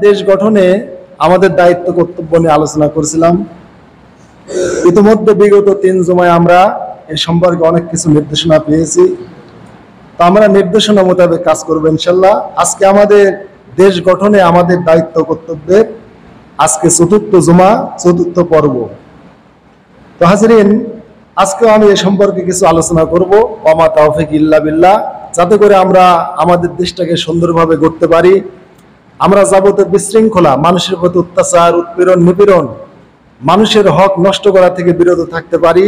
দেশ গঠনে আমাদের দায়িত্ব কর্তব্য নিয়ে আলোচনা করেছিলাম। ইতিমধ্যে বিগত 3 জুমায় আমরা এ সম্পর্কে অনেক কিছু নির্দেশনা পেয়েছি। তো আমরা নির্দেশনা মোতাবেক কাজ করব ইনশাল্লাহ। আজকে আমাদের দেশ গঠনে আমাদের দায়িত্ব কর্তব্যের আজকে 4র্থ জুমা, 4র্থ পর্ব। তো হাজরিন, আজকেও আমি এ সম্পর্কে কিছু আলোচনা করব, ওমা তাওফিক ইল্লা বিল্লাহ, যাতে করে আমরা আমাদের দেশটাকে সুন্দরভাবে গড়তে পারি। আমরা যাবতীয় বিশৃঙ্খলা, মানুষের প্রতি অত্যাচার, উৎপীড়ন, নিপীড়ন, মানুষের হক নষ্ট করা থেকে বিরত থাকতে পারি।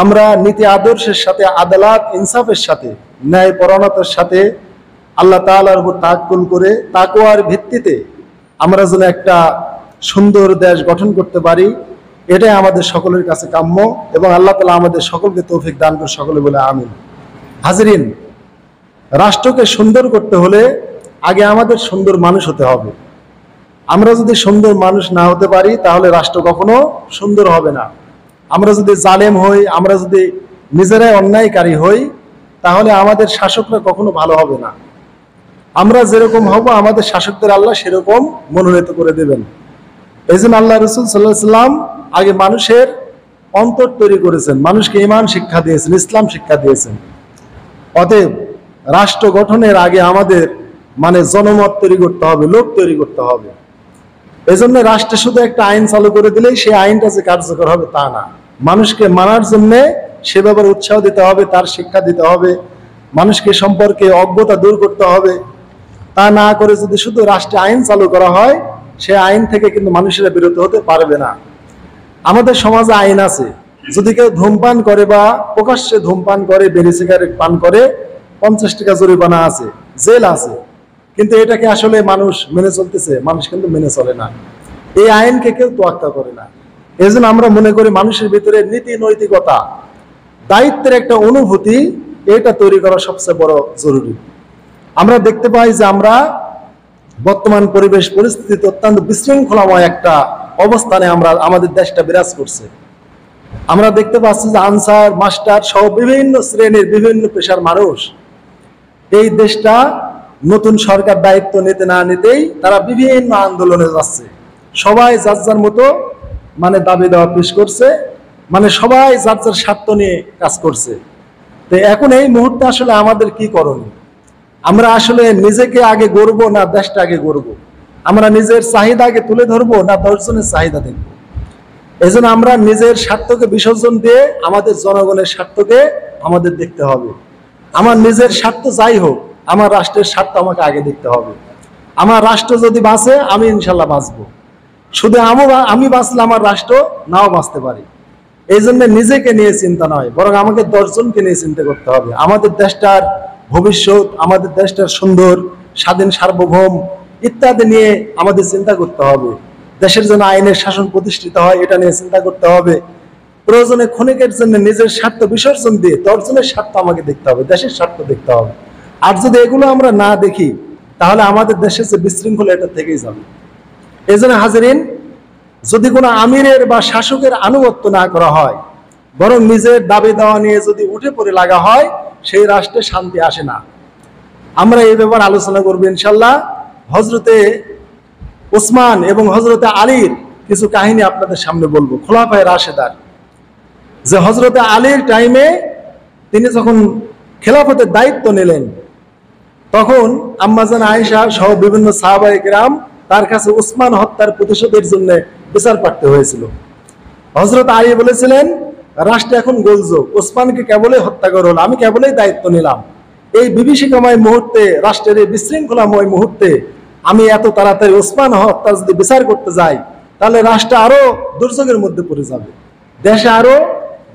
আমরা নীতি আদর্শের সাথে, আদালত ইনসাফের সাথে, ন্যায় পরায়ণতার সাথে আল্লাহ তাআলার উপর তাওয়াক্কুল করে তাকওয়ার ভিত্তিতে আমরা যেন একটা সুন্দর দেশ গঠন করতে পারি, এটাই আমাদের সকলের কাছে কাম্য। এবং আল্লাহ তাআলা আমাদের সকলকে তৌফিক দান করে, সকলে বলে আমিন। হাজরিন, রাষ্ট্রকে সুন্দর করতে হলে আগে আমাদের সুন্দর মানুষ হতে হবে। আমরা যদি সুন্দর মানুষ না হতে পারি তাহলে রাষ্ট্র কখনো সুন্দর হবে না। আমরা যদি জালেম হই, আমরা যদি নিজেরাই অন্যায়কারী হই, তাহলে আমাদের শাসকরা কখনো ভালো হবে না। আমরা যেরকম হব, আমাদের শাসকদের আল্লাহ সেরকম মনোনীত করে দেবেন। এই জন্য আল্লাহ রাসূল সাল্লাল্লাহু আলাইহি ওয়াসাল্লাম আগে মানুষের অন্তর তৈরি করেছেন, মানুষকে ঈমান শিক্ষা দিয়েছেন, ইসলাম শিক্ষা দিয়েছেন। অতএব রাষ্ট্র গঠনের আগে আমাদের জনমত তৈরি করতে হবে, লোক তৈরি করতে হবে। এই জন্য রাষ্ট্রে শুধু একটা আইন চালু করে দিলেই সেই আইনটা যে কার্যকর হবে তা না। মানুষকে মানার জন্য সে ব্যাপারে উৎসাহ দিতে হবে, তার শিক্ষা দিতে হবে, মানুষকে সম্পর্কে অজ্ঞতা দূর করতে হবে। তা না করে যদি শুধু রাষ্ট্রে আইন চালু করা হয়, সে আইন থেকে কিন্তু মানুষেরা বিরত হতে পারবে না। আমাদের সমাজে আইন আছে, যদি কেউ ধূমপান করে বা প্রকাশ্যে ধূমপান করে, বিড়ি সিগারেট পান করে, 50 টাকা জরিমানা আছে, জেল আছে। কিন্তু এটাকে আসলে মানুষ মেনে চলতেছে? মানুষ কিন্তু মেনে চলে না। এই আইনকে কেউ তোয়াক্কা করে না। এই জন্য আমরা মনে করি মানুষের ভিতরে নীতি নৈতিকতা, দায়িত্বের একটা অনুভূতি, এটা তৈরি করা সবচেয়ে বড় জরুরি। আমরা দেখতে পাই যে আমরা বর্তমান পরিবেশ পরিস্থিতিতে অত্যন্ত বিশৃঙ্খলাময় একটা অবস্থানে আমাদের দেশটা বিরাজ করছে। আমরা দেখতে পাচ্ছি যে আনসার, মাস্টার সহ বিভিন্ন শ্রেণীর, বিভিন্ন পেশার মানুষ এই দেশটা নতুন সরকার দায়িত্ব নিতে না নিতেই তারা বিভিন্ন আন্দোলনে যাচ্ছে। সবাই যার যার মতো দাবি দেওয়া পেশ করছে, সবাই যার যার স্বার্থ নিয়ে কাজ করছে। তো এখন এই মুহূর্তে আসলে আমাদের কি করণীয়? আমরা আসলে নিজেকে আগে গড়বো না দেশটা আগে গড়বো? আমরা নিজের চাহিদা আগে তুলে ধরবো না 10 জনের চাহিদা দেখবো? এই জন্য আমরা নিজের স্বার্থকে বিসর্জন দিয়ে আমাদের জনগণের স্বার্থকে আমাদের দেখতে হবে। আমার নিজের স্বার্থ যাই হোক, আমার রাষ্ট্রের স্বার্থ আমাকে আগে দেখতে হবে। আমার রাষ্ট্র যদি বাঁচে, আমি ইনশাল্লাহ বাঁচবো। শুধু আমি বাঁচলে আমার রাষ্ট্র নাও বাঁচতে পারি। এই জন্য নিজেকে নিয়ে চিন্তা নয়, বরং আমাকে 10 জনকে নিয়ে চিন্তা করতে হবে। আমাদের দেশটার ভবিষ্যৎ, আমাদের দেশটার সুন্দর, স্বাধীন, সার্বভৌম ইত্যাদি নিয়ে আমাদের চিন্তা করতে হবে। দেশের জন্য আইনের শাসন প্রতিষ্ঠিত হয়, এটা নিয়ে চিন্তা করতে হবে। প্রয়োজনে ক্ষণিকের জন্য নিজের স্বার্থ বিসর্জন দিয়ে 10 জনের স্বার্থ আমাকে দেখতে হবে, দেশের স্বার্থ দেখতে হবে। আর যদি এগুলো আমরা না দেখি, তাহলে আমাদের দেশের যে বিশৃঙ্খলা, এটা থেকেই যাবে। এই জন্য হাজরিন, যদি কোনো আমিরের বা শাসকের আনুগত্য না করা হয়, বরং নিজের দাবি দেওয়া নিয়ে যদি উঠে পড়ে লাগা হয়, সেই রাষ্ট্রে শান্তি আসে না। আমরা এই ব্যাপারে আলোচনা করবো ইনশাল্লাহ। হযরতে ওসমান এবং হযরতে আলীর কিছু কাহিনী আপনাদের সামনে বলবো, খোলাফায়ে রাশেদার। যে হযরতে আলীর টাইমে তিনি যখন খেলাফতের দায়িত্ব নিলেন, তখন আম্মাজান আয়েশা সহ বিভিন্ন সাহাবায়ে কেরাম তার কাছে ওসমান হত্যার প্রতিশোধের জন্য বিচার প্রার্থী হয়েছিল। হযরত আলী বলেছিলেন, রাষ্ট্র এখন গোলযোগ, ওসমানকে কেবলই হত্যা করা হলো, আমি কেবলই দায়িত্ব নিলাম। এই বিভীষিকাময় মুহূর্তে, রাষ্ট্রের এই বিশৃঙ্খলাময় মুহূর্তে আমি এত তাড়াতাড়ি ওসমান হত্যা যদি বিচার করতে যাই, তাহলে রাষ্ট্র আরো দুর্যোগের মধ্যে পড়ে যাবে, দেশে আরো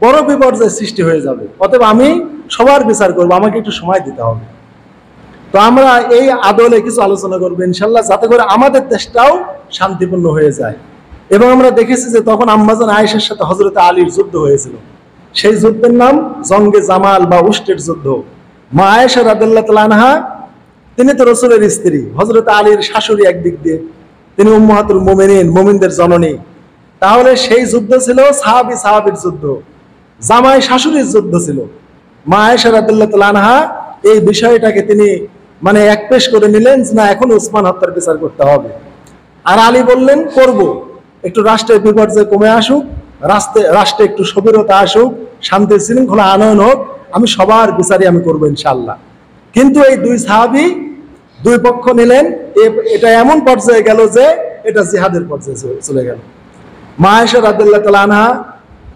বড় বিপর্যয়ের সৃষ্টি হয়ে যাবে। অতএব আমি সবার বিচার করবো, আমাকে একটু সময় দিতে হবে। তো আমরা এই আদলে কিছু আলোচনা করবো ইনশাল্লাহ, যাতে করে আমাদের দেশটাও শান্তিপূর্ণ হয়ে যায়। এবং আমরা দেখেছি যে তখন আম্মাজান আয়েশার সাথে হযরতে আলীর যুদ্ধ হয়েছিল। সেই যুদ্ধের নাম জঙ্গে জামাল বা উষ্টের যুদ্ধ। মা আয়েশা রাদিয়াল্লাহু তাআলা আনহা, তিনি তো রাসূলের স্ত্রী, হযরতে আলীর শাশুড়ি একদিক দিয়ে, তিনি উম্মাহাতুল মুমিনিন, মুমিনদের জননী। তাহলে সেই যুদ্ধ ছিল সাহাবীর যুদ্ধ, জামাই শাশুড়ির যুদ্ধ ছিল। মা আয়েশা রাদিয়াল্লাহু তাআলা আনহা এই বিষয়টাকে তিনি মানে এক পেশ করে নিলেন যে না, এখন উসমান হত্যার বিচার করতে হবে। আর আলী বললেন করব, একটু রাষ্ট্রের বিপর্যয় কমে আসুক, রাষ্ট্রে একটু স্থবিরতা আসুক, শান্তি শৃঙ্খলা আনয়ন হোক, আমি সবার বিচারই আমি করবো ইনশাআল্লাহ। কিন্তু এই দুই সাহাবী দুই পক্ষ নিলেন, এটা এমন পর্যায়ে গেল যে এটা জিহাদের পর্যায়ে চলে গেল। মা আয়েশা রাদিয়াল্লাহু তাআলা আনহা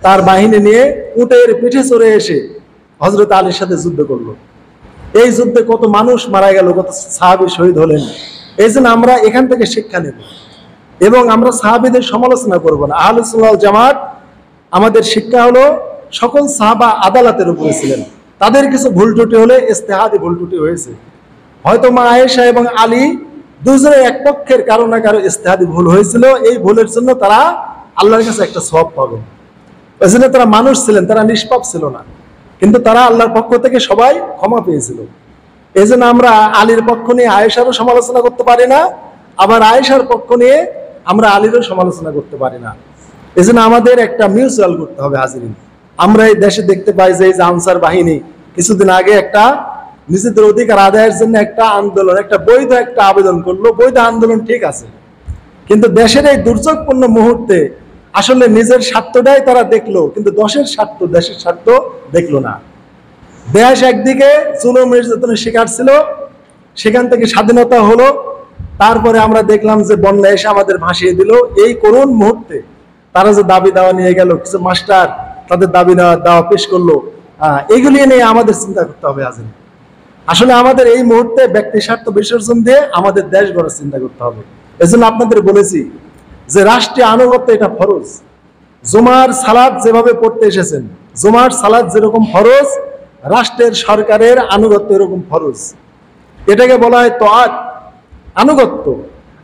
তার বাহিনী নিয়ে উটের পিঠে চড়ে এসে হযরত আলীর সাথে যুদ্ধ করলো। এই যুদ্ধে কত মানুষ মারা গেল, কত সাহাবী শহীদ হলেন। এই জন্য আমরা এখান থেকে শিক্ষা নেব এবং আমরা সাহাবীদের সমালোচনা করব না। আহলুস সুন্নাহ ওয়াল জামাত আমাদের শিক্ষা হলো সকল সাহাবা আদালতের উপরে ছিলেন, তাদের কিছু ভুল ত্রুটি হলে ইজতিহাদি ভুল ত্রুটি হয়েছে। হয়তো মা আয়েশা এবং আলী দুজনের এক পক্ষের কারো না কারো ইজতিহাদি ভুল হয়েছিল, এই ভুলের জন্য তারা আল্লাহর কাছে একটা সওয়াব পাবেন। ওই জন্য তারা মানুষ ছিলেন, তারা নিষ্পাপ ছিল না, কিন্তু তারা আল্লাহর পক্ষ থেকে সবাই ক্ষমা পেয়েছিল। এই জন্য আমরা আলীর পক্ষ নিয়ে আয়েশারও সমালোচনা করতে পারি না, আবার আয়েশার পক্ষ নিয়ে আমরা আলীরও সমালোচনা করতে পারি না। এই জন্য আমাদের একটা মিউচুয়াল করতে হবে। হাজিরিন, আমরা এই দেশে দেখতে পাই যে এই যে আনসার বাহিনী কিছুদিন আগে একটা নিজেদের অধিকার আদায়ের জন্য একটা আন্দোলন, একটা বৈধ একটা আবেদন করলো। বৈধ আন্দোলন ঠিক আছে, কিন্তু দেশের এই দুর্যোগপূর্ণ মুহূর্তে আসলে নিজের স্বার্থটাই তারা দেখলো, কিন্তু দেশের স্বার্থ দেখলো না। দেশ একদিকে জুলুম নির্যাতনের শিকার ছিল, সেখান থেকে স্বাধীনতা হলো, তারপরে আমরা দেখলাম যে বন্যা এসে আমাদের ভাসিয়ে দিল। এই করুণ মুহূর্তে তারা যে দাবি দাওয়া নিয়ে গেল, কিছু মাস্টার তাদের দাবি দাওয়া পেশ করলো, এগুলি নিয়ে আমাদের চিন্তা করতে হবে। আসলে আমাদের এই মুহূর্তে ব্যক্তি স্বার্থ বিসর্জন দিয়ে আমাদের দেশ গড়ার চিন্তা করতে হবে। এজন্য আপনাদের বলেছি যে রাষ্ট্রীয় আনুগত্য এটা ফরজ। জুমার সালাত যেভাবে পড়তে এসেছেন, জুমার সালাত যেরকম ফরজ, রাষ্ট্রের সরকারের আনুগত্য এরকম ফরজ। এটাকে বলা হয় তাআত, আনুগত্য।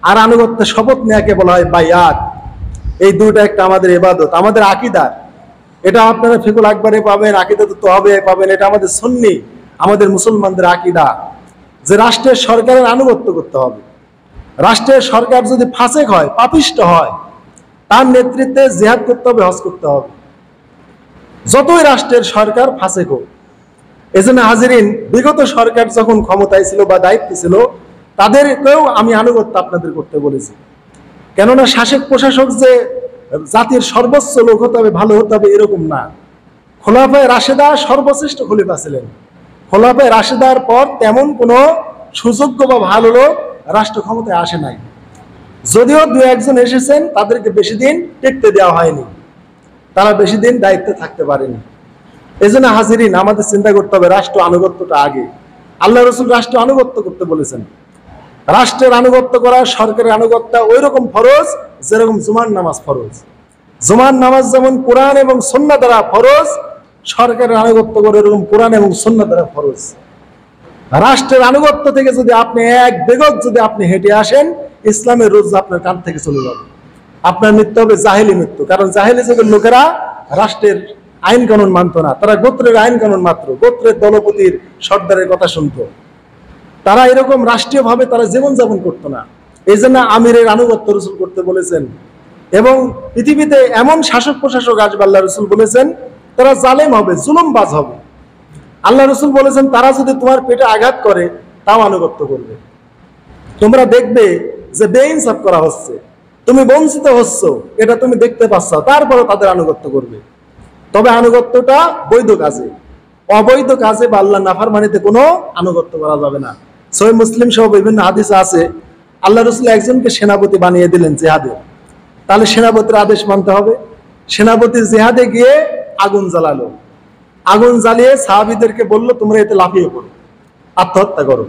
আর আনুগত্যের শপথ নেয়াকে বলা হয় বায়াত। এই দুটো একটা আমাদের ইবাদত, আমাদের আকীদার। এটা আপনারা ফিকুল আকবরে পাবেন, আকীদাতুত তাওয়াবে পাবেন। এটা আমাদের সুন্নি, আমাদের মুসলমানদের আকীদা যে রাষ্ট্রের সরকারের আনুগত্য করতে হবে। রাষ্ট্রের সরকার যদি ফাসেক হয়, পাপিষ্ট হয়, তার নেতৃত্বে জিহাদ করতে হবে, হজ করতে হবে, যতই রাষ্ট্রের সরকার ফাসেক হোক। এজন্য হাজিরিন, বিগত সরকার যখন ক্ষমতায় ছিল বা দায়িত্বে ছিল, তাদেরকেও আমি আনুগত্য আপনাদের করতে বলেছি। কেননা শাসক প্রশাসক যে জাতির সর্বোচ্চ লোক হতে হবে, ভালো হতে হবে, এরকম না। খোলাফায়ে রাশেদা সর্বশ্রেষ্ঠ খলিফা ছিলেন। খোলাফায়ে রাশেদার পর তেমন কোনো সুযোগ্য বা ভালো লোক রাষ্ট্র ক্ষমতায় আসে নাই। যদিও দু একজন এসেছেন, তাদেরকে বেশি দিন টিকতে দেওয়া হয়নি, তারা বেশি দিন দায়িত্বে থাকতে পারেনি। এজন্য হাজিরিন, আমাদের চিন্তা করতে হবে রাষ্ট্র আনুগত্যটা আগে। আল্লাহ রাসূল রাষ্ট্র আনুগত্য করতে বলেছেন। রাষ্ট্রের আনুগত্য করা, সরকারের আনুগত্য ওই রকম ফরজ যেরকম জুমার নামাজ ফরজ। জুমার নামাজ যেমন কোরআন এবং সুন্নাহ দ্বারা ফরজ, সরকারের আনুগত্য করে এরকম কোরআন এবং সুন্নাহ দ্বারা ফরজ। রাষ্ট্রের আনুগত্য থেকে যদি আপনি এক বেগত যদি আপনি হেঁটে আসেন, ইসলামের রোজ আপনার কান থেকে চলে যাবে। আপনার মৃত্যু হবে জাহেলি মৃত্যু। কারণ জাহেলি যুগের লোকেরা রাষ্ট্রের আইন কানুন মানত না, তারা গোত্রের আইন কানুন মাত্র, গোত্রের দলপতির সর্দারের কথা শুনতো। তারা এরকম রাষ্ট্রীয় ভাবে তারা জীবনযাপন করতো না। এই জন্য আমিরের আনুগত্য রাসূল করতে বলেছেন। এবং পৃথিবীতে এমন শাসক প্রশাসক আসবে, আল্লাহ রাসূল বলেছেন, তারা জালেম হবে, জুলুমবাজ হবে। আল্লাহ রাসূল বলেছেন, তারা যদি তোমার পেটে আঘাত করে তাও আনুগত্য করবে। তোমরা দেখবে যে বেইনসাফ করা হচ্ছে, তুমি বঞ্চিত হচ্ছ, এটা তুমি দেখতে পাচ্ছ, তারপরে তাদের আনুগত্য করবে। তবে আনুগত্যটা বৈধ কাজে, অবৈধ কাজে বা আল্লাহ নাফরমানিতে কোনো আনুগত্য করা যাবে না। সহিহ মুসলিম সহ বিভিন্ন হাদিসে আছে, আল্লাহ রাসূল একজনকে সেনাপতি বানিয়ে দিলেন জিহাদে। তাহলে সেনাপতির আদেশ মানতে হবে। সেনাপতি জিহাদে গিয়ে আগুন জ্বালালো, আগুন জ্বালিয়ে সাহাবীদেরকে বলল, তোমরা এতে লাফিয়ে পড়ো, আত্মহত্যা করো।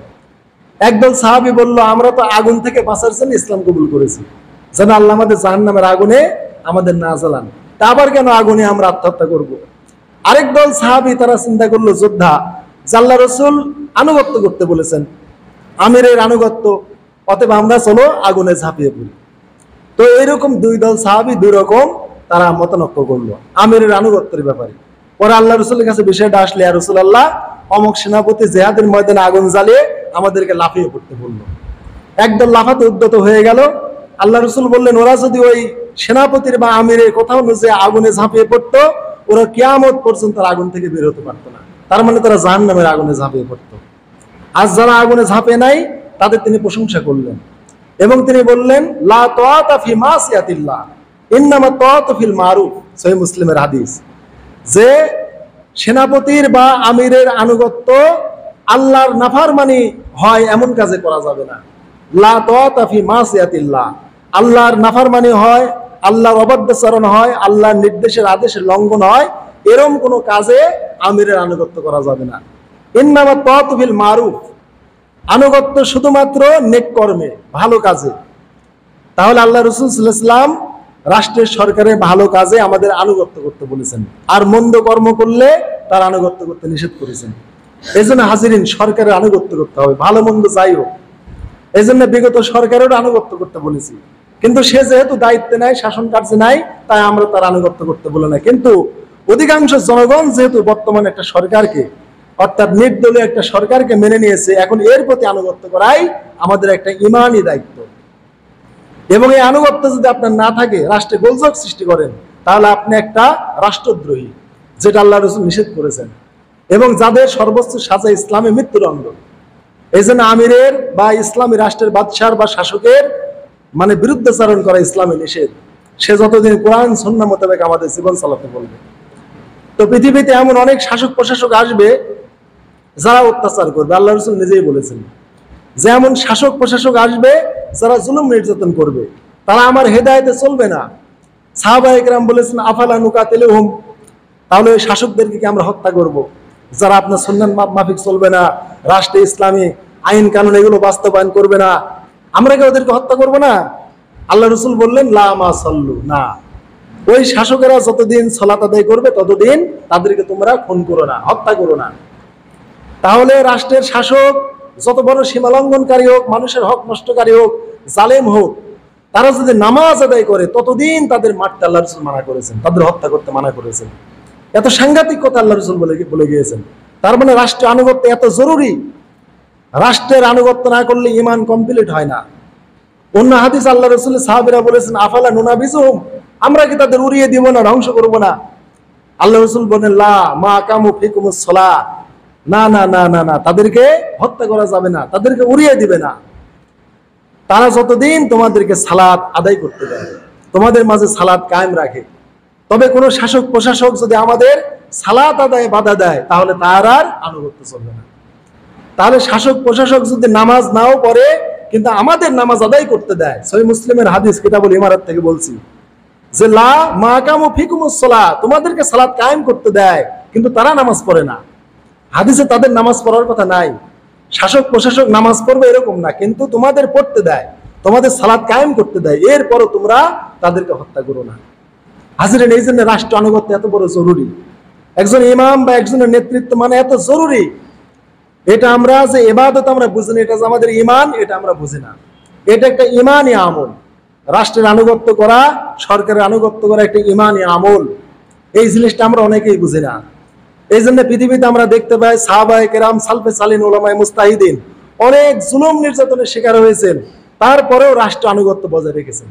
একদল সাহাবী বলল, আমরা তো আগুন থেকে বাঁচার জন্য ইসলাম কবুল করেছি, যেন আল্লাহ আমাদের জাহান্নামের আগুনে আমাদের না জ্বালান, তা আবার কেন আগুনে আমরা আত্মহত্যা করব। আরেক দল সাহাবী তারা চিন্তা করলো, যোদ্ধা, আল্লাহ রাসূল আনুগত্য করতে বলেছেন, আমিরের আনুগত্য, অতএব আমরা চলো আগুনে ঝাঁপিয়ে পড়ি। তো এইরকম দুই দল সাহাবী দুই রকম তারা মতানক্য করলো আমিরের আনুগত্যের ব্যাপারে। পরে আল্লাহ রাসূলের কাছে বিষয়টা আসলে, ইয়া রাসূলুল্লাহ, অমুক সেনাপতি জিহাদের ময়দানে আগুন জ্বালিয়ে আমাদেরকে লাফিয়ে পড়তে বললো। একদল লাফাতে উদ্যত হয়ে গেল। আল্লাহ রাসূল বললেন, ওরা যদি ওই সেনাপতির বা আমিরের কোথাও যে আগুনে ঝাঁপিয়ে পড়তো, ওরা কিয়ামত পর্যন্ত আগুন থেকে বের হতে পারতো না। তার মানে তারা জাহান্নামের আগুনে ঝাঁপিয়ে পড়তো। আর যারা আগুনে ঝাঁপে নাই তাদের তিনি প্রশংসা করলেন এবং তিনি বললেন লা তাআতা ফি মাসিয়াতিল্লাহ ইন্নামা তাআতু ফিল মারুফ। সহিহ মুসলিমের হাদিস, যে সেনাপতির বা আমিরের আনুগত্য আল্লাহর নাফরমানি হয় এমন কাজে করা যাবে না। লা তাআতা ফি মাসিয়াতিল্লাহ, আল্লাহর নাফরমানি হয়, আল্লাহর অবাধ্যচরণ হয়, আল্লাহর নির্দেশের আদেশের লঙ্ঘন হয়, এরকম কোনো কাজে আমিরের আনুগত্য করা যাবে না। ইন্নামা তাআতু ফিল মারুফ, আনুগত্য শুধুমাত্র নেক কর্মে, ভালো কাজে। তাহলে আল্লাহ রাসূল সাল্লাল্লাহু আলাইহি ওয়াসাল্লাম রাষ্ট্রের সরকারের ভালো কাজে আমাদের আনুগত্য করতে বলেছেন, আর মন্দ কর্ম করলে তার আনুগত্য করতে নিষেধ করেছেন। এই জন্য হাজিরিন, সরকারের আনুগত্য করতে হবে, ভালো মন্দ যাই হোক। এই জন্য বিগত সরকারেরও আনুগত্য করতে বলেছি, কিন্তু সে যেহেতু দায়িত্বে নাই, শাসন কার্যে নাই, তাই আমরা তার আনুগত্য করতে বলে না। কিন্তু অধিকাংশ জনগণ যেহেতু বর্তমানে একটা সরকারকে, অর্থাৎ নির্দলীয় একটা সরকারকে মেনে নিয়েছে, এখন এর প্রতি আনুগত্য করাই আমাদের একটা ইমানি দায়িত্ব। এবং এই আনুগত্য যদি আপনার না থাকে, রাষ্ট্রে গোলযোগ সৃষ্টি করেন, তাহলে আপনি একটা রাষ্ট্রদ্রোহী, যেটা আল্লাহ রাসূল নিষেধ করেছেন, এবং যাদের সর্বোচ্চ সাজা ইসলামে মৃত্যুদণ্ড। এই জন্য আমিরের বা ইসলামী রাষ্ট্রের বাদশার বা শাসকের বিরুদ্ধাচরণ করা ইসলামে নিষেধ। সে যতদিন কোরআন সুন্নাহ মোতাবেক আমাদের জীবন চালাতে বলবে। তো পৃথিবীতে এমন অনেক শাসক প্রশাসক আসবে যারা অত্যাচার করবে। আল্লাহ রাসূল নিজেই বলেছেন যে এমন শাসক প্রশাসক আসবে যারা জুলুম নির্যাতন করবে, তারা আমার হেদায়েতে চলবে না। সাহাবায়ে কেরাম বলেছেন আফালা নুকাতিলুহুম, তাহলে ওই শাসকদেরকে কি আমরা হত্যা করব, যারা আপনার সুন্নাহ মাফিক চলবে না, রাষ্ট্রে ইসলামী আইন কানুন এগুলো বাস্তবায়ন করবে না, আমরা কি ওদেরকে হত্যা করব না? আল্লাহ রাসূল বললেন লা মা সাল্লু, না, ওই শাসকেরা যতদিন সালাত আদায় করবে ততদিন তাদেরকে তোমরা খুন করো না, হত্যা করো না। তাহলে রাষ্ট্রের শাসক যত বড় সীমালঙ্ঘনকারী হোক, মানুষের হক নষ্টকারী হোক, জালেম হোক, তারা যদি নামাজ আদায় করে ততদিন তাদের মারতে আল্লাহ রাসূল মানা করেছেন, তাদের হত্যা করতে মানা করেছেন। এত সাংঘাতিক কথা আল্লাহ রাসূল বলে গিয়েছেন। তার মানে রাষ্ট্রের আনুগত্য এত জরুরি। রাষ্ট্রের আনুগত্য না করলে ঈমান কমপ্লিট হয় না। অন্য হাদিস আল্লাহ রাসূলের সাহাবীরা বলেছেন আফালা নুনাবিজুহুম, আমরা কি তাদের উড়িয়ে দিব না, ধ্বংস করব না? আল্লাহ রাসূল বলেন লা মা আকামু ফিকুমুস সালাহ, না না না না না, তাদেরকে হত্যা করা যাবে না, তাদেরকে উড়িয়ে দিবে না। তারা যতদিন তোমাদেরকে সালাত আদায় করতে দেয়, তোমাদের মাঝে সালাত কায়েম রাখে। তবে কোনো শাসক প্রশাসক যদি আমাদের সালাত আদায়ে বাধা দেয়, তাহলে তার আর আনুগত্য চলবে না। তাহলে শাসক প্রশাসক যদি নামাজ নাও পড়ে কিন্তু আমাদের নামাজ আদায় করতে দেয়, সহিহ মুসলিমের হাদিস, কিতাবুল ইমারাত থেকে বলছি, যে লা মা আকামু ফিকুমুস সালাহ, তোমাদেরকে সালাত কায়েম করতে দেয় কিন্তু তারা নামাজ পড়ে না। হাদিসে তাদের নামাজ পড়ার কথা নাই। শাসক প্রশাসক নামাজ পড়বে এরকম না, কিন্তু তোমাদের পড়তে দেয়, তোমাদের সালাত কায়েম করতে দেয়, এরপরও তোমরা তাদেরকে হত্যা করো না। হাজিরেন, এই জন্য রাষ্ট্র আনুগত্য এত বড় জরুরি। একজন ইমাম বা একজনের নেতৃত্ব এত জরুরি। এটা আমরা যে ইবাদত আমরা বুঝি না, এটা যে আমাদের ঈমান, এটা আমরা বুঝি না। এটা একটা ঈমানি আমল। রাষ্ট্রের আনুগত্য করা, সরকারের আনুগত্য করা একটা ঈমানি আমল। এই জিনিসটা আমরা অনেকেই বুঝি না। এই জন্য পৃথিবীতে আমরা দেখতে পাই সাহাবায়ে কেরাম, সালফে সালিন, উলামায়ে মুস্তাহিদিন অনেক জুলুম নির্যাতনের শিকার হয়েছেন, তারপরেও রাষ্ট্র আনুগত্য বজায় রেখেছেন।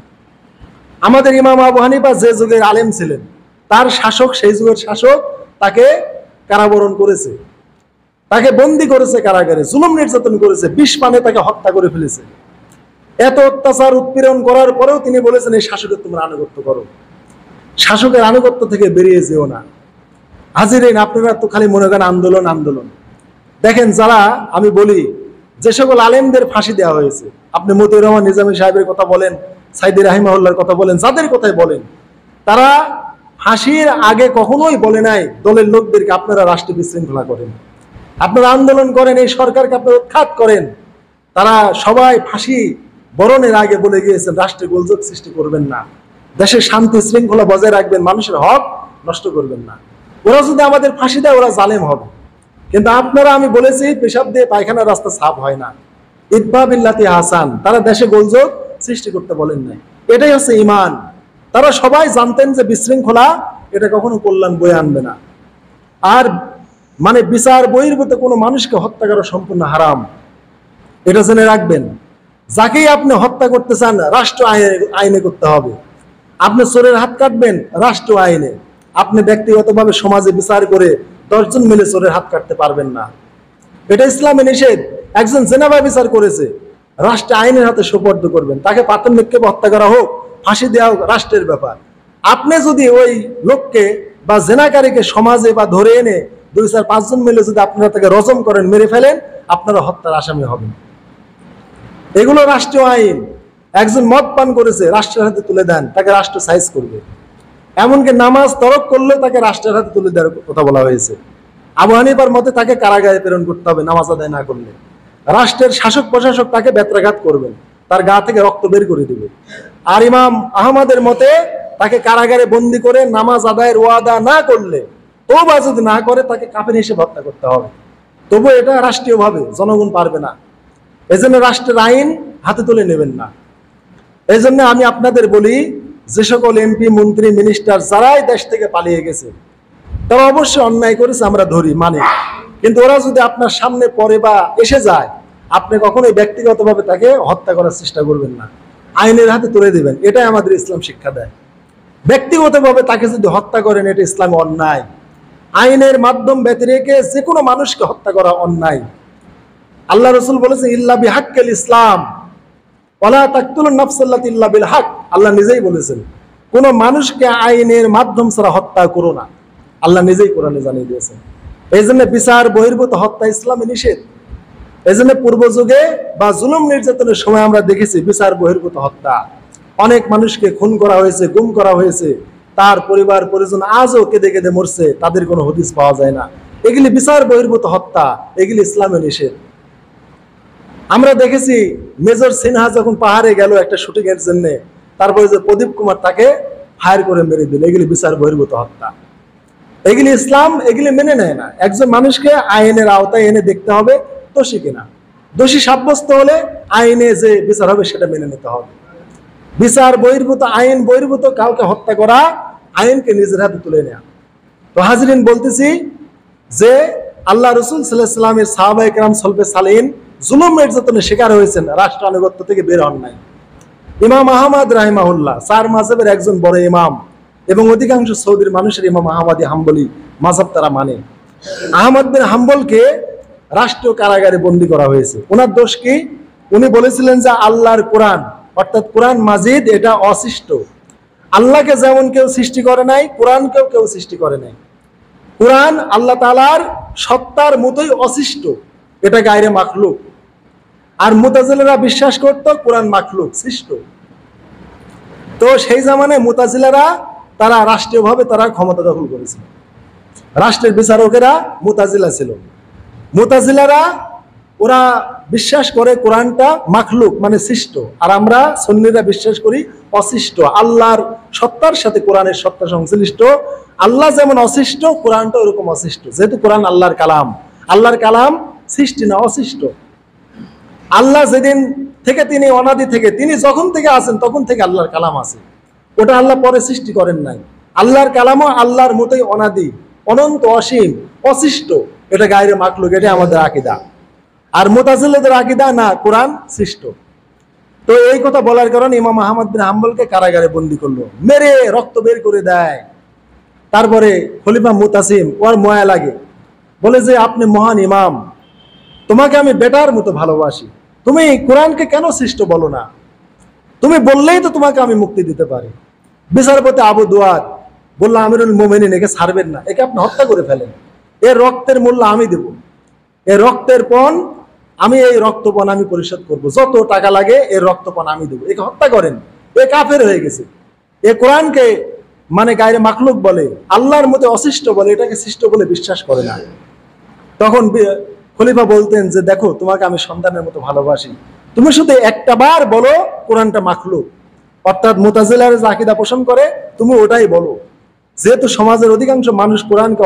আমাদের ইমাম আবু হানিফা যে যুগের আলেম ছিলেন, তার শাসক, সেই যুগের শাসক তাকে কারাবরণ করেছে, তাকে বন্দী করেছে কারাগারে, জুলুম নির্যাতন করেছে, বিষ পানে তাকে হত্যা করে ফেলেছে। এত অত্যাচার উৎপীড়ন করার পরেও তিনি বলেছেন এই শাসকের তোমরা আনুগত্য করো, শাসকের আনুগত্য থেকে বেরিয়ে যেও না। হাজিরিন, আপনারা তো খালি মনে করেন আন্দোলন আন্দোলন। দেখেন, যারা আমি বলি যে সকল আলেমদের ফাঁসি দেওয়া হয়েছে, আপনি মতিউর রহমান নিজামী সাহেবের কথা বলেন, সাইদি রাহিমাহুল্লাহর কথা বলেন, যাদের কথাই বলেন, তারা ফাঁসির আগে কখনোই বলে নাই দলের লোকদেরকে আপনারা রাষ্ট্র বিশৃঙ্খলা করেন, আপনারা আন্দোলন করেন, এই সরকারকে আপনারা উৎখাত করেন। তারা সবাই ফাঁসি বরণের আগে বলে গিয়েছেন রাষ্ট্রে গোলযোগ সৃষ্টি করবেন না, দেশের শান্তি শৃঙ্খলা বজায় রাখবেন, মানুষের হক নষ্ট করবেন না। ওরা যদি আমাদের ফাঁসি দেয় ওরা জালেম হবে। কিন্তু আপনারা, আমি বলেছি, পেশাব দিয়ে পায়খানার রাস্তা সাফ হয় না। ইতবা বিল্লাতি হাসান, তারা দেশে গোলযোগ সৃষ্টি করতে বলেন নাই। এটাই হচ্ছে ঈমান। তারা সবাই জানতেন যে বিশৃঙ্খলা এটা কখনো কল্যাণ বয়ে আনবে না। আর বিচার বহির্ভূত কোনো মানুষকে হত্যা করা সম্পূর্ণ হারাম, এটা জেনে রাখবেন। যাকেই আপনি হত্যা করতে চান রাষ্ট্র আইনে করতে হবে। আপনি চোরের হাত কাটবেন রাষ্ট্র আইনে, আপনি ব্যক্তিগতভাবে সমাজে বিচার করে 10 জন মিলে চোরের হাত কাটতে পারবেন না। এটা ইসলামে নিষেধ। একজন জেনাবা বিচার করেছে, রাষ্ট্র আইনের হাতে সোপর্দ করবেন, তাকে পাথর নিক্ষেপে হত্যা করা হোক, ফাঁসি দেওয়া হোক, রাষ্ট্রের ব্যাপার। আপনি যদি ওই লোককে বা জেনাকারীকে সমাজে বা ধরে এনে 2-4-5 জন মিলে যদি আপনারা তাকে রজম করেন, মেরে ফেলেন, আপনারা হত্যার আসামি হবেন। এগুলো রাষ্ট্রীয় আইন। একজন মদ পান করেছে, রাষ্ট্রের হাতে তুলে দেন, তাকে রাষ্ট্র সাইজ করবে। এমনকি নামাজ তরক করলে তাকে রাষ্ট্রের হাতে তুলে দেওয়ার কথা বলা হয়েছে। আবু হানিফার মতে তাকে কারাগারে প্রেরণ করতে হবে নামাজ আদায় না করলে। রাষ্ট্রের শাসক প্রশাসক তাকে বেত্রাঘাত করবেন, তার গা থেকে রক্ত বের করে দিবে। আর ইমাম আহমদের মতে তাকে কারাগারে বন্দি করে নামাজ আদায়ের ওয়াদা না করলে, তওবা যদি না করে, তাকে কাফের হিসেবে হত্যা করতে হবে। তবু এটা রাষ্ট্রীয়ভাবে জনগণ পারবে না। এজন্য রাষ্ট্রের আইন হাতে তুলে নেবেন না। এই জন্য আমি আপনাদের বলি, যে সকল এমপি, মন্ত্রী, মিনিস্টার যারাই দেশ থেকে পালিয়ে গেছে, তারা অবশ্যই অন্যায় করেছে, আমরা ধরি, মানি। কিন্তু ওরা যদি আপনার সামনে পড়ে বা এসে যায়, আপনি কখনোই ব্যক্তিগতভাবে তাকে হত্যা করার চেষ্টা করবেন না, আইনের হাতে তুলে দিবেন। এটাই আমাদের ইসলাম শিক্ষা দেয়। ব্যক্তিগতভাবে তাকে যদি হত্যা করেন, এটা ইসলামে অন্যায়। আইনের মাধ্যম ব্যতি রেখে যে কোনো মানুষকে হত্যা করা অন্যায়। আল্লাহ রসুল বলেছেন, ইল্লা বিহাক্কিল ইসলাম ওয়ালা তাকতুলুন নাফসাল্লাতী ইল্লা বিল হক। আল্লাহ নিজেই বলেছেন, কোন মানুষকে আইনের মাধ্যম ছাড়া হত্যা করো না। আল্লাহ নিজেই কোরআনে জানিয়ে দিয়েছেন। এই জন্য বিচার বহির্ভূত হত্যা ইসলামে নিষেধ। এই জন্য পূর্ব যুগে বা জুলুম নির্যাতনের সময় আমরা দেখেছি বিচার বহির্ভূত হত্যা, অনেক মানুষকে খুন করা হয়েছে, গুম করা হয়েছে, তার পরিবার পরিজন আজও কেঁদে কেঁদে মরছে, তাদের কোনো হদিস পাওয়া যায় না। এগুলি বিচার বহির্ভূত হত্যা, এগুলি ইসলামে নিষেধ। আমরা দেখেছি মেজর সিনহা যখন পাহাড়ে গেল একটা শুটিং এর জন্য, তারপরে যে প্রদীপ কুমার তাকে ফায়ার করে মেরে দিল, এগুলি বিচার বহির্ভূত হত্যা। এগুলি ইসলাম এগুলি মেনে নেয় না। একজন মানুষকে আইনের আওতায় এনে দেখতে হবে দোষী কিনা। দোষী সাব্যস্ত হলে আইনে যে বিচার হবে সেটা মেনে নিতে হবে। বিচার বহির্ভূত, আইন বহির্ভূত কাউকে হত্যা করা, আইনকে নিজের হাতে তুলে নেওয়া। তো হাজরিন, বলতেছি যে আল্লাহ রসুল সাল্লাল্লাহু আলাইহি ওয়াসাল্লামের সাহাবায়ে কেরাম সলফে সালেহিন জুলুম নির্যাতনের শিকার হয়েছেন, রাষ্ট্র আনুগত্য থেকে বের হন নাই। ইমাম আহমদ রাহিমাহুল্লাহ 4 মাযহাবের একজন বড় ইমাম, এবং অধিকাংশ সৌদির মানুষের ইমাম আহমদি হাম্বলি মাযহাব তারা মানে। আহমদ বিন হাম্বলকে রাষ্ট্রীয় কারাগারে বন্দী করা হয়েছে। ওনার দোষ কি? উনি বলেছিলেন যে আল্লাহর কোরআন, অর্থাৎ কোরআন মাজিদ, এটা অসৃষ্ট। আল্লাহকে যেমন কেউ সৃষ্টি করে নাই, কোরআনকেও কেউ সৃষ্টি করে নাই। কোরআন আল্লাহ তাআলার সত্তার মতোই অসৃষ্ট, এটা গায়রে মাখলুক। আর মুতাজিলারা বিশ্বাস করত কোরআন মাখলুক, সৃষ্ট। তো সেই জামানে মুতাজিলারা তারা রাষ্ট্রীয়ভাবে তারা ক্ষমতা দখল করেছিল। রাষ্ট্রের বিচারকেরা মুতাজিলা ছিল। মুতাজিলারা ওরা বিশ্বাস করে কোরআনটা মাখলুক মানে সৃষ্ট, আর আমরা সুন্নিরা বিশ্বাস করি অসৃষ্ট। আল্লাহর সত্তার সাথে কোরআনের সত্তা সংশ্লিষ্ট। আল্লাহ যেমন অসৃষ্ট, কোরআনটা ওরকম অসৃষ্ট। যেহেতু কোরআন আল্লাহর কালাম, আল্লাহর কালাম সৃষ্টি না, অসৃষ্ট। আল্লাহ যেদিন থেকে তিনি অনাদি থেকে, তিনি যখন থেকে আছেন তখন থেকে আল্লাহর কালাম আছে। ওটা আল্লাহ পরে সৃষ্টি করেন নাই। আল্লাহর কালামও আল্লাহর মতোই অনাদি, অনন্ত, অসীম, অসৃষ্ট। এটা গায়রে মাখলুক, এটা আমাদের আকীদা। আর মুতাজিলাদের আকীদা না, কোরআন সৃষ্ট। তো এই কথা বলার কারণে ইমাম আহমদ বিন হাম্বলকে কারাগারে বন্দী করলো, মেরে রক্ত বের করে দেয়। তারপরে খলিফা মুতাসিম, ওর ময়া লাগে, বলে যে আপনি মহান ইমাম, তোমাকে আমি বেটার মতো ভালোবাসি, তুমি কোরআনকে কেন সৃষ্ট বলো না? তুমি বললেই তো তোমাকে আমি মুক্তি দিতে পারি। বিচারপতি আবু দুয়াদ বলল, আমিরুল মুমিনিন, একে ছাড়বেন না, একে আপনি হত্যা করে ফেলেন। এর রক্তের মূল্য আমি দেব, এর রক্তের পণ আমি, এই রক্তপণ আমি পরিশোধ করব, যত টাকা লাগে এর রক্তপণ আমি দেবো। একে হত্যা করেন, এ কাফের হয়ে গেছে। এ কোরআনকে মানে গায়রে মাখলুক বলে, আল্লাহর মধ্যে অসৃষ্ট বলে, এটাকে সৃষ্ট বলে বিশ্বাস করে না। তখন খলিফা বলতেন যে দেখো, তোমাকে আমি সন্তানের মতো ভালোবাসি, তুমি শুধু একটা বার বলো কোরআনটা মাখলুক, অর্থাৎ মুতাজিলার যে আকীদা পোষণ করে, তুমি ওটাই বলো। যেহেতু সমাজের অধিকাংশ মানুষ কোরআনকে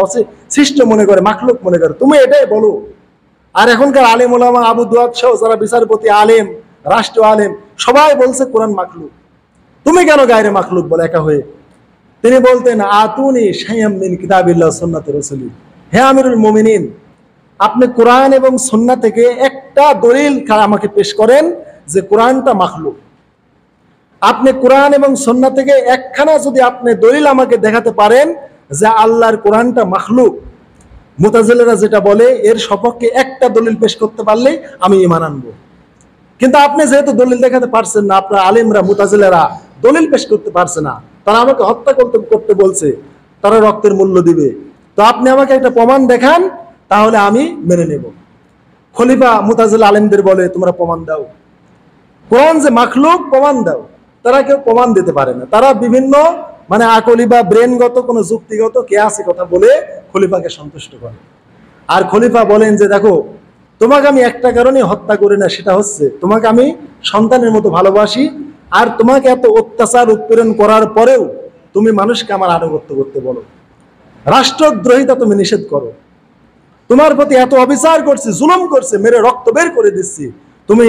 সৃষ্ট মনে করে, মাখলুক মনে করে, তুমি এটাই বলো। আর এখনকার আলেম ওলামা, আবু দুয়াদ সহ যারা বিচারপতি, আলেম, রাষ্ট্র আলেম, সবাই বলছে কোরআন মাখলুক, তুমি কেন গায়রে মাখলুক বলে একা হয়ে? তিনি বলতেন, আতুনি শাইআম মিন কিতাবিল্লাহ সুন্নাতি রাসূলি, হে আমিরুল মুমিনিন, আপনি কোরআন এবং সুন্নাহ থেকে একটা দলিল আমাকে পেশ করেন যে কোরআনটা মাখলুক। আপনি কোরআন এবং সুন্নাহ থেকে একখানা যদি আপনি দলিল আমাকে দেখাতে পারেন যে আল্লাহর কোরআনটা মাখলুক, মুতাজিলারা যেটা বলে এর সপক্ষে একটা দলিল পেশ করতে পারলেই আমি ঈমান আনবো। কিন্তু আপনি যেহেতু দলিল দেখাতে পারছেন না, আপনার আলেমরা মুতাজিলারা দলিল পেশ করতে পারছে না, তারা আমাকে হত্যা করতে বলছে, তারা রক্তের মূল্য দিবে, তো আপনি আমাকে একটা প্রমাণ দেখান, তাহলে আমি মেনে নেব। খলিফা মুতাজিলা আলেমদের বলে তোমরা প্রমাণ দাও, কোরআন যে মাখলুক প্রমাণ দাও। তারা কেউ প্রমাণ দিতে পারে না, তারা বিভিন্ন মানে আকলি বা ব্রেনগত কোনো যুক্তিগত কেয়াসি কথা বলে খলিফাকে সন্তুষ্ট করে। আর খলিফা বলেন যে দেখো, তোমাকে আমি একটা কারণে হত্যা করি না, সেটা হচ্ছে তোমাকে আমি সন্তানের মতো ভালোবাসি, আর তোমাকে এত অত্যাচার উৎপীড়ন করার পরেও তুমি মানুষকে আমার আনুগত্য করতে বলো, রাষ্ট্রদ্রোহিতা তুমি নিষেধ করো, তোমার প্রতি এত অবিচার করছি, জুলুম করছে, মেরে রক্ত বের করে দিচ্ছি, তুমি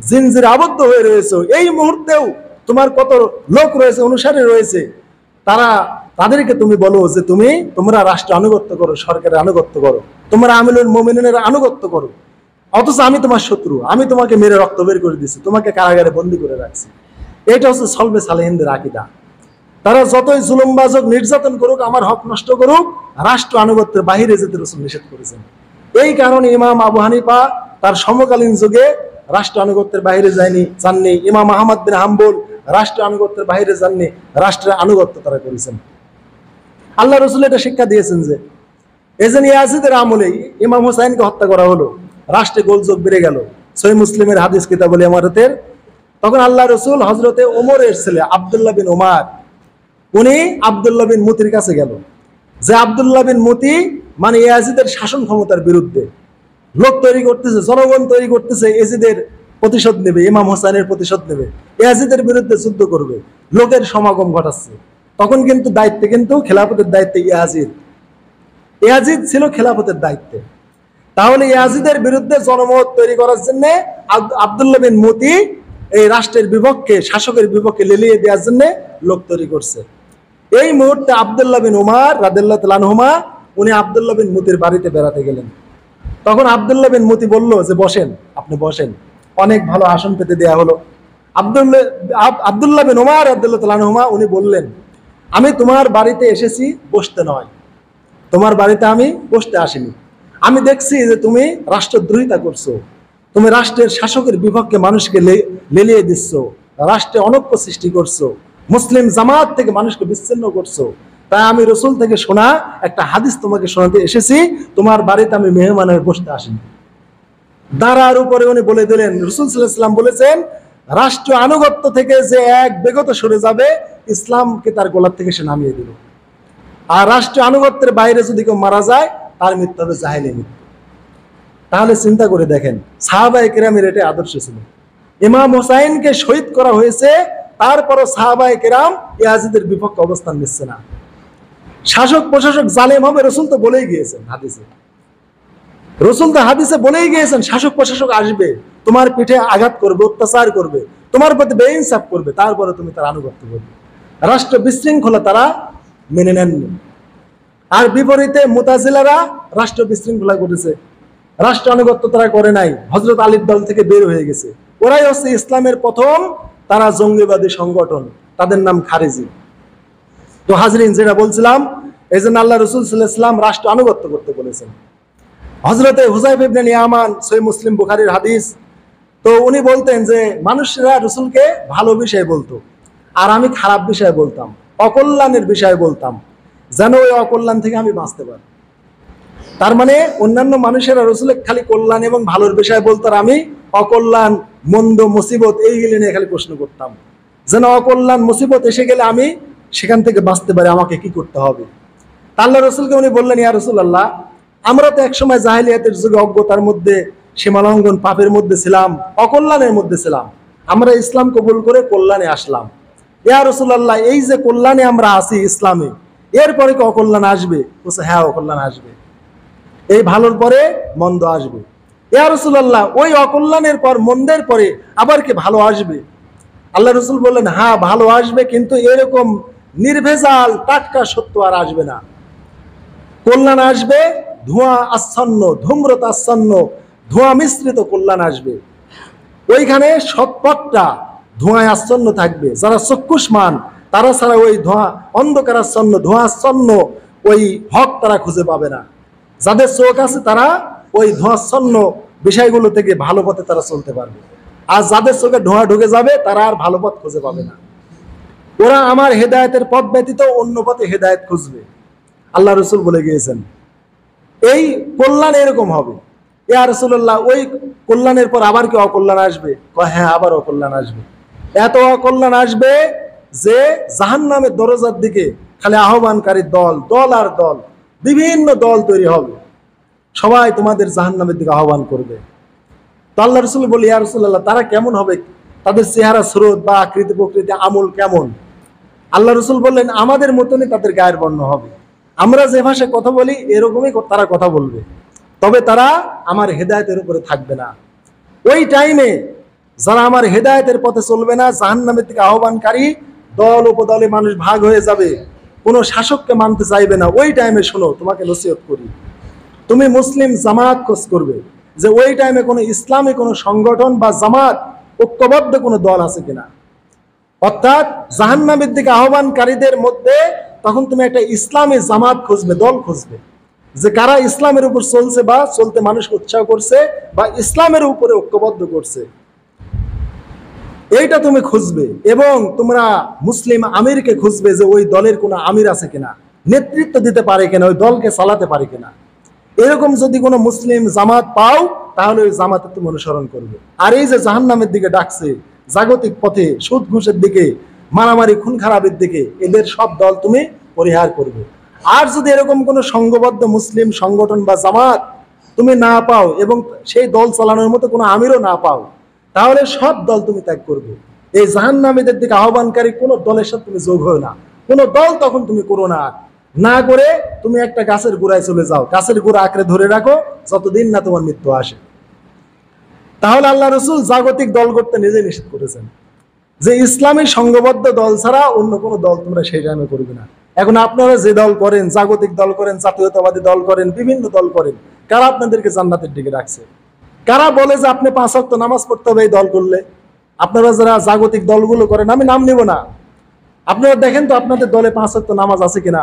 জিনজিরে আবদ্ধ হয়ে রয়েছো, এই মুহূর্তেও তোমার কত লোক রয়েছে, অনুসারী রয়েছে, তাদেরকে তুমি বলো যে তোমরা রাষ্ট্র আনুগত্য করো, সরকারের আনুগত্য করো, তোমরা আমিরুল মুমিনিনের আনুগত্য করো, অথচ আমি তোমার শত্রু, আমি তোমাকে মেরে রক্ত বের করে দিচ্ছি, তোমাকে কারাগারে বন্দী করে রাখছি। এটা হচ্ছে সলবে সালেহিনদের আকীদা। তারা যতই জুলুমবাজক, নির্যাতন করুক, আমার হক নষ্ট করুক, রাষ্ট্র আনুগত্যের বাহিরে যেতে রাসূল নিষেধ করেছেন। এই কারণে ইমাম আবু হানিফা তার সমকালীন যুগে রাষ্ট্র আনুগত্যের বাহিরে যাননি। ইমাম আহমদ বিন হাম্বল রাষ্ট্র আনুগত্যের বাহিরে যাননি, রাষ্ট্রের আনুগত্য তারা করেছেন। আল্লাহ রাসূল এটা শিক্ষা দিয়েছেন যে এজন্য ইয়াজিদের আমলে ইমাম হুসাইনকে হত্যা করা হলো, রাষ্ট্রে গোলযোগ বেড়ে গেল। সহিহ মুসলিমের হাদিস কিতাবুল ইমারতের, তখন আল্লাহ রাসূল হযরতে ওমরের ছেলে আব্দুল্লাহ বিন ওমর, উনি আব্দুল্লাহ বিন মুতির কাছে গেল, যে আব্দুল্লাহ বিন মুতি মানে ইয়াজিদের শাসন ক্ষমতার বিরুদ্ধে লোক তৈরি করতেছে, জনগণ তৈরি করতেছে, ইয়াজিদের প্রতিশোধ নেবে, ইমাম হোসেনের প্রতিশোধ নেবে, ইয়াজিদের বিরুদ্ধে যুদ্ধ করবে, লোকের সমাগম ঘটাচ্ছে। তখন কিন্তু দায়িত্বে, কিন্তু খেলাফতের দায়িত্বে ইয়াজিদ ছিল খেলাফতের দায়িত্বে। তাহলে ইয়াজিদের বিরুদ্ধে জনমত তৈরি করার জন্য আব্দুল্লাহ বিন মুতি এই রাষ্ট্রের বিপক্ষে, শাসকের বিপক্ষে লেলিয়ে দেওয়ার জন্য লোক তৈরি করছে। এই মুহূর্তে আব্দুল্লাহ বিন উমর রাদিয়াল্লাহু তাআলা আনহুমা উনি আব্দুল্লাহ বিন মুতির বাড়িতে বেড়াতে গেলেন। তখন আব্দুল্লাহ বিন মুতি বলল যে বসেন, আপনি বসেন, অনেক ভালো আসন পেতে দেয়া হলো। আব্দুল্লাহ বিন উমর রাদিয়াল্লাহু তাআলা আনহুমা উনি বললেন, আমি তোমার বাড়িতে এসেছি বসতে নয়, তোমার বাড়িতে আমি বসতে আসিনি, আমি দেখছি যে তুমি রাষ্ট্রদ্রোহিতা করছো, তুমি রাষ্ট্রের শাসকের বিপক্ষে মানুষকে লেলিয়ে দিচ্ছ, রাষ্ট্রে অনৈক্য সৃষ্টি করছো, মুসলিম জামাত থেকে মানুষকে বিচ্ছিন্ন করছো, তাই আমি রাসূল থেকে শোনা একটা হাদিস তোমাকে শোনাতে এসেছি, তোমার বাড়িতে আমি মেহমান হয়ে বসতে আসিনি। দাঁড়ার উপরে উনি বলে দিলেন, রাসূল সাল্লাল্লাহু আলাইহি ওয়াসাল্লাম বলেছেন, রাষ্ট্র আনুগত্য থেকে যে এক বেগত সরে যাবে, ইসলামকে তার গলা থেকে সে নামিয়ে দিল। আর রাষ্ট্র আনুগত্যের বাইরে যদি কেউ মারা যায়, তার মৃত্যু হবে জাহেলী মৃত্যু। তাহলে চিন্তা করে দেখেন, সাহাবায়ে কেরামের এটা আদর্শ ছিল। ইমাম হোসাইনকে শহীদ করা হয়েছে, তারপরও সাহাবায়ে কেরাম ইয়াজিদের বিপক্ষে অবস্থান নিচ্ছে না। শাসক প্রশাসক জালেম হবে, রাসূল তো বলেই গিয়েছেন হাদিসে, রাসূল তো হাদিসে বলেই গিয়েছেন, শাসক প্রশাসক আসবে, তোমার পিঠে আঘাত করবে, অত্যাচার করবে, তোমার প্রতি বেইনসাফ করবে, তারপরে তুমি তার আনুগত্য করবে। রাষ্ট্র বিশৃঙ্খলা তারা মেনে নেননি। আর বিপরীতে মুতাজিলারা রাষ্ট্র বিশৃঙ্খলা করেছে, রাষ্ট্র আনুগত্য তারা করে নাই, হযরত আলীর দল থেকে বের হয়ে গেছে। ওরাই হচ্ছে ইসলামের প্রথম তারা জঙ্গিবাদী সংগঠন, তাদের নাম খারেজি। তো হাজরিন, যেটা বলছিলাম, এই জন্য আল্লাহ রাসূল সাল্লাল্লাহু আলাইহি ওয়াসাল্লাম রাষ্ট্র আনুগত্য করতে বলেছেন। হযরতে হুযায়ফা ইবনে ইয়ামান, সহিহ মুসলিম বুখারীর হাদিস, তো উনি বলতেন যে মানুষরা রাসূলকে ভালো বিষয় বলতো, আর আমি খারাপ বিষয় বলতাম, অকল্যাণের বিষয় বলতাম, যেন ওই অকল্যাণ থেকে আমি বাঁচতে পারি। তার মানে অন্যান্য মানুষেরা রাসূলের খালি কল্যাণ এবং ভালোর বিষয় বলতো, আর আমি অকল্যাণ, মন্দ, মুসিবত এইগুলি নিয়ে খালি প্রশ্ন করতাম, যেন অকল্যাণ মুসিবত এসে গেলে আমি সেখান থেকে বাঁচতে পারি, আমাকে কি করতে হবে। আল্লাহ রাসূলকে উনি বললেন, ইয়া রাসূলুল্লাহ, আমরা তো একসময় জাহেলিয়াতের যুগে অজ্ঞতার মধ্যে, সীমালঙ্ঘন, পাপের মধ্যে ছিলাম, অকল্যাণের মধ্যে ছিলাম, আমরা ইসলাম কবুল করে কল্যাণে আসলাম। ইয়া রাসূলুল্লাহ, এই যে কল্যাণে আমরা আছি ইসলামে, এরপরে কি অকল্যাণ আসবে? বলছে, হ্যাঁ, অকল্যাণ আসবে, এই ভালোর পরে মন্দ আসবে। ইয়া রাসূলুল্লাহ, ওই অকল্যাণের পর, মন্দের পরে আবার কি ভালো আসবে? আল্লাহ রাসূল বললেন, হ্যাঁ, ভালো আসবে, কিন্তু এরকম নির্ভেজাল টাটকা সত্য আর আসবে না। কল্যাণ আসবে, ধোঁয়া আচ্ছন্ন, ধূম্রতা আচ্ছন্ন, ধোঁয়া মিশ্রিত কল্যাণ আসবে। ওইখানে সৎপথটা ধোঁয়ায় আচ্ছন্ন থাকবে, যারা চক্ষুষ্মান তারা ছাড়া ওই ধোঁয়া, অন্ধকার আচ্ছন্ন, ধোঁয়া আচ্ছন্ন ওই হক তারা খুঁজে পাবে না। যাদের চোখ আছে তারা ওই ধোঁয়াচ্ছন্ন বিষয়গুলো থেকে ভালো পথে তারা চলতে পারবে, আর যাদের চোখে ধোঁয়া ঢুকে যাবে তারা আর ভালো পথ খুঁজে পাবে না। ওরা আমার হেদায়েতের পথ ব্যতীত অন্য পথে হেদায়েত খুঁজবে। আল্লাহ রসুল বলে গিয়েছেন এই কল্যাণ এরকম হবে। ইয়া রাসূলুল্লাহ, ওই কল্যাণের পর আবার কি অকল্যাণ আসবে? হ্যাঁ, আবার অকল্যাণ আসবে। এত অকল্যাণ আসবে যে জাহান্নামের দরজার দিকে খালি আহ্বানকারী দল দল আর দল, বিভিন্ন দল তৈরি হবে, সবাই তোমাদের জাহান্নামের দিকে আহ্বান করবে। তো আল্লাহ রসুল বলি, ইয়া রাসূলুল্লাহ, তারা কেমন হবে? তাদের চেহারা স্রোত বা আকৃতি প্রকৃতি আমল কেমন? আল্লাহ রসুল বললেন আমাদের মতনই তাদের গায়ের বর্ণ হবে। আমরা যে ভাষায় কথা বলি এরকমই তারা কথা বলবে, তবে তারা আমার হেদায়েতের উপরে থাকবে না। ওই টাইমে যারা আমার হেদায়েতের পথে চলবে না, জাহান্নামের দিকে আহ্বানকারী দল উপদলে মানুষ ভাগ হয়ে যাবে, কোনো শাসককে মানতে চাইবে না। ওই টাইমে শোনো, তোমাকে নসিহত করি, তুমি মুসলিম জামাত খোঁজ করবে যে ওই টাইমে কোনো ইসলামী কোনো সংগঠন বা জামাত ঐক্যবদ্ধ কোনো দল আছে কিনা। অর্থাৎ জাহান্নামের দিকে আহ্বানকারীদের মধ্যে তখন তুমি একটা ইসলামী জামাত খুঁজবে, দল খুঁজবে, যে কারা ইসলামের উপর চলছে বা চলতে মানুষকে উৎসাহ করছে বা ইসলামের উপরে ঐক্যবদ্ধ করছে, এইটা তুমি খুঁজবে। এবং তোমরা মুসলিম আমিরকে খুঁজবে যে ওই দলের কোনো আমির আছে কিনা, নেতৃত্ব দিতে পারে কিনা, ওই দলকে চালাতে পারে কিনা। এরকম যদি কোনো মুসলিম জামাত পাও তাহলে ওই জামাতে তুমি অনুসরণ করবে। আর এই যে জাহান্নামের দিকে ডাকছে, জাগতিক পথে সুদ ঘুষের দিকে, মারামারি খুন খারাপের দিকে, এদের সব দল তুমি পরিহার করবে। আর যদি এরকম কোনো সংঘবদ্ধ মুসলিম সংগঠন বা জামাত তুমি না পাও এবং সেই দল চালানোর মতো কোনো আমিরও না পাও, তাহলে সব দল তুমি ত্যাগ করবে। এই জাহান্নামীদের দিকে আহ্বানকারী কোনো দলের সাথে তুমি যোগ হও না, কোনো দল তখন তুমি করো না। না করে তুমি একটা গাছের গোড়ায় চলে যাও, গাছের গোড়া আঁকড়ে ধরে রাখো যতদিন না তোমার মৃত্যু আসে। তাহলে আল্লাহ রসুল জাগতিক দল করতে নিজে নিষেধ করেছেন যে ইসলামী সংঘবদ্ধ দল ছাড়া অন্য কোনো দল তোমরা সেই টাইমে করবে না। এখন আপনারা যে দল করেন, জাগতিক দল করেন, জাতীয়তাবাদী দল করেন, বিভিন্ন দল করেন, কারা আপনাদেরকে জান্নাতের দিকে রাখছে? কারা বলে যে আপনি 5 ওয়াক্ত নামাজ পড়তে হবে এই দল করলে? আপনারা যারা জাগতিক দলগুলো করেন, আমি নাম নিব না, আপনারা দেখেন তো আপনাদের দলে 5 ওয়াক্ত নামাজ আছে কিনা।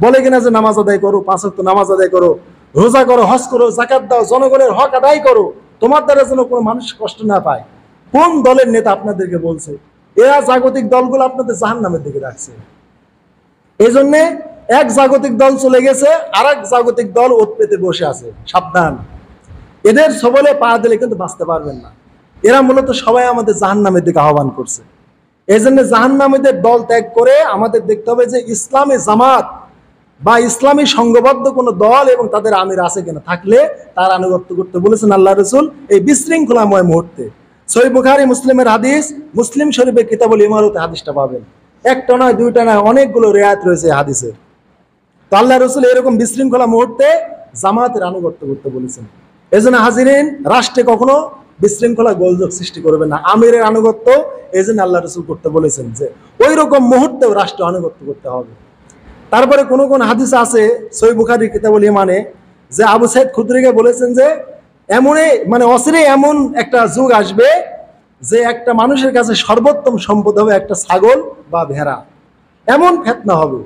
বলে কিনা যে নামাজ আদায় করো, 5 ওয়াক্ত নামাজ আদায় করো, রোজা করো, হজ করো, যাকাত দাও, জনগণের হক আদায় করো, তোমার দ্বারা যেন কোনো মানুষ কষ্ট না পায়। কোন দলের নেতা আপনাদেরকে বলছে? এরা জাগতিক দলগুলো আপনাদের জাহান্নামের দিকে রাখছে। এই জন্যে এক জাগতিক দল চলে গেছে, আর এক জাগতিক দল ওত পেতে বসে আছে। সাবধান, এদের সবলে পা দিলে কিন্তু বাঁচতে পারবেন না। এরা মূলত সবাই আমাদের জাহান্নামের দিকে আহ্বান করছে। এই জন্য জাহান্নামীদের দল ত্যাগ করে আমাদের দেখতে হবে যে ইসলামী জামাত বা ইসলামী সংঘবদ্ধ কোনো দল এবং তাদের আমির আছে কিনা, থাকলে তার আনুগত্য করতে বলেছেন আল্লাহ রসুল এই বিশৃঙ্খলাময় মুহূর্তে। সহিহ বুখারী মুসলিমের হাদিস, মুসলিম শরীফে কিতাবুল ইমারতে হাদিসটা পাবেন। একটা নয়, দুইটা নয়, অনেকগুলো রেয়াত রয়েছে হাদিসের। তো আল্লাহ রসুল এরকম বিশৃঙ্খলা মুহূর্তে জামাতের আনুগত্য করতে বলেছেন। এই জন্য হাজিরিন, রাষ্ট্রে কখনো বিশৃঙ্খলা গোলযোগ সৃষ্টি করবে না, আমিরের আনুগত্য এই জন্য আল্লাহ রসুল করতে বলেছেন যে ওই রকম মুহূর্তেও রাষ্ট্র আনুগত্য করতে হবে। তারপরে কোন কোন হাদিস আছে সহিহ বুখারী কিতাবুল ইমানে যে আবু সাইদ খুদরিকে বলেছেন যে এমনই মানে অচিরে এমন একটা যুগ আসবে যে একটা মানুষের কাছে সর্বোত্তম সম্পদ হবে একটা ছাগল বা ভেড়া। এমন ফিতনা হবে,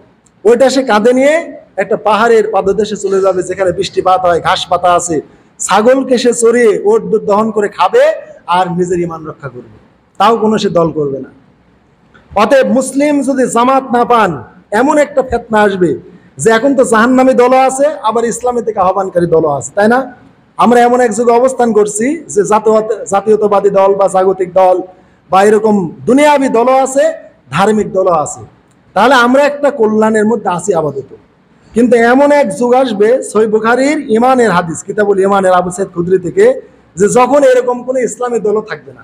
ওইটা সে কাঁধে নিয়ে একটা পাহাড়ের পাদদেশে চলে যাবে যেখানে বৃষ্টিপাত হয়, ঘাস পাতা আছে, ছাগলকে সে চড়িয়ে ওট দুধ দহন করে খাবে আর নিজের ইমান রক্ষা করবে, তাও কোনো সে দল করবে না। অতএব মুসলিম যদি জামাত না পান, এমন একটা ফিতনা আসবে যে এখন তো জাহান্নামী দলও আছে, আবার ইসলামের দিকে আহ্বানকারী দলও আছে, তাই না? আমরা এমন এক যুগে অবস্থান করছি যে জাতীয়তাবাদী দল বা জাগতিক দল বা এরকম দুনিয়াবী দলও আছে, ধার্মিক দলও আছে। তাহলে আমরা একটা কল্যাণের মধ্যে আছি আপাতত। কিন্তু এমন এক যুগ আসবে, সহিহ বুখারীর ইমানের হাদিস কিতাবুল ইমানের আবু সাইদ খুদরি থেকে, যে যখন এরকম কোনো ইসলামী দলও থাকবে না,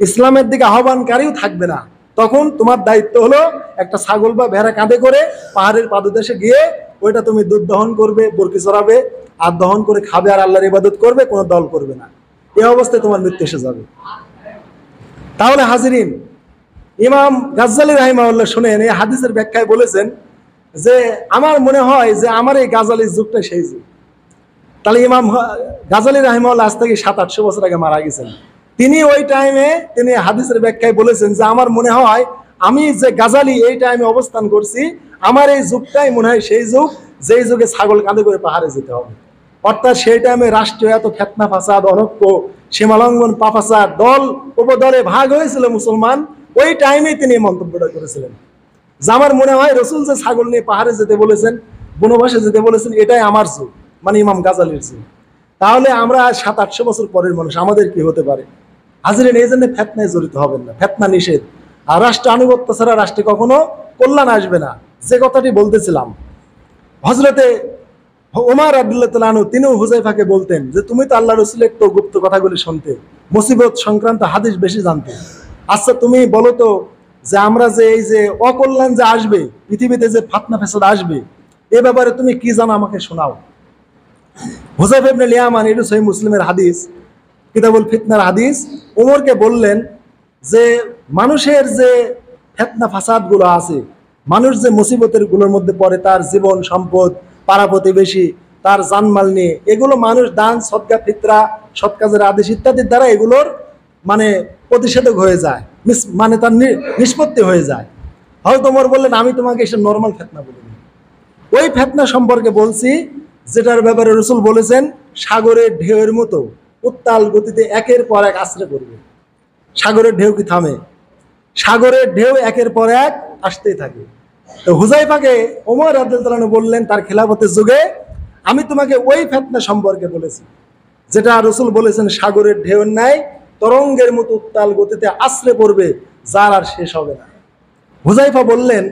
ইসলামের দিকে আহ্বানকারীও থাকবে না, তখন তোমার দায়িত্ব হলো একটা ছাগল বা ভেড়া কাঁধে করে পাহাড়ের পাদদেশে গিয়ে ওইটা তুমি দুধ দহন করবে, বরকি চড়াবে আর দহন করে খাবে আর আল্লাহর ইবাদত করবে, কোনো দল করবে না। এই অবস্থায় তোমার মৃত্যু এসে যাবে। তাহলে হাজিরিন, ইমাম গাজ্জালী রাহিমাহুল্লাহ শুনেন, এই হাদিসের ব্যাখ্যায় বলেছেন যে আমার মনে হয় যে আমার এই গাজ্জালীর যুগটা সেই যুগ। তাহলে ইমাম গাজ্জালী রাহিমাহুল্লাহ আজ থেকে 700-800 বছর আগে মারা গেছেন। তিনি ওই টাইমে তিনি হাদিসের ব্যাখ্যায় বলেছেন যে আমার মনে হয় আমি যে গাজ্জালী এই টাইমে অবস্থান করছি, আমার এই যুগটাই মনে হয় সেই যুগ যেই যুগে ছাগল কাঁধে করে পাহাড়ে যেতে হবে। অর্থাৎ সেই টাইমে রাষ্ট্রীয় এত ফেতনা ফাসাদ, অনক্য, সীমালঙ্ঘন, পাপাচার, দল উপদলে ভাগ হয়েছিল মুসলমান, ওই টাইমেই তিনি এই মন্তব্যটা করেছিলেন। যে আমার মনে হয় রসুল যে ছাগল নিয়ে পাহাড়ে যেতে বলেছেন, বনবাসে যেতে বলেছেন, এটাই আমার যুগ, মানে ইমাম গাজালির যুগ। তাহলে আমরা 700-800 বছর পরের মানুষ, আমাদের কি হতে পারে? হাজিরিন, এই জন্য ফেতনায় জড়িত হবেন না, ফেতনা নিষেধ। আর রাষ্ট্র আনুগত্য ছাড়া রাষ্ট্রে কখনো কল্যাণ আসবে না। যে কথাটি বলতেছিলাম, হজরতে ওমর রাদিয়াল্লাহু তাআলা আনহু তিনিও হুযায়ফাকে বলতেন যে তুমি তো আল্লাহ রাসূলের তো গুপ্ত কথাগুলি শুনতে, মুসিবত সংক্রান্ত হাদিস বেশি জানতে। আচ্ছা তুমি বলো তো যে আমরা যে এই যে অকল্যাণ যে আসবে, পৃথিবীতে যে ফাতনা ফেসাদ আসবে, এ ব্যাপারে তুমি কি জানো আমাকে শোনাও। হুযায়ফা ইবনে ইয়ামান, এটা সহিহ মুসলিমের হাদিস, কিতাবুল ফিতনার হাদিস, ওমরকে বললেন যে মানুষের যে ফিতনা ফাসাদ গুলো আছে, মানুষ যে মুসিবতের গুলোর মধ্যে পড়ে, তার জীবন সম্পদ, পাড়া প্রতিবেশী, তার জানমাল নিয়ে, এগুলো মানুষ দান সদকা ফিতরা, সৎ কাজের আদেশ ইত্যাদির দ্বারা এগুলোর মানে প্রতিষেধক হয়ে যায়, মানে তার নিষ্পত্তি হয়ে যায়। হয়তো ওমর বললেন আমি তোমাকে এসব নর্মাল ফিতনা বলিনি, ওই ফিতনা সম্পর্কে বলছি যেটার ব্যাপারে রাসূল বলেছেন সাগরের ঢেউয়ের মতো উত্তাল গতিতে একের পর এক আছড়ে পড়বে। সাগরের ঢেউ কি থামে? সাগরের ঢেউ একের পর এক আসতেই থাকে। তো হুযায়ফাকে ওমর রাদিয়াল্লাহু আনহু বললেন তার খেলাফতের যুগে, আমি তোমাকে ওই ফিতনা সম্পর্কে বলেছি যেটা রাসূল বলেছেন সাগরের ঢেউয়ের ন্যায় তরঙ্গের মতো উত্তাল গতিতে আছড়ে পড়বে, যার আর শেষ হবে না। হুযায়ফা বললেন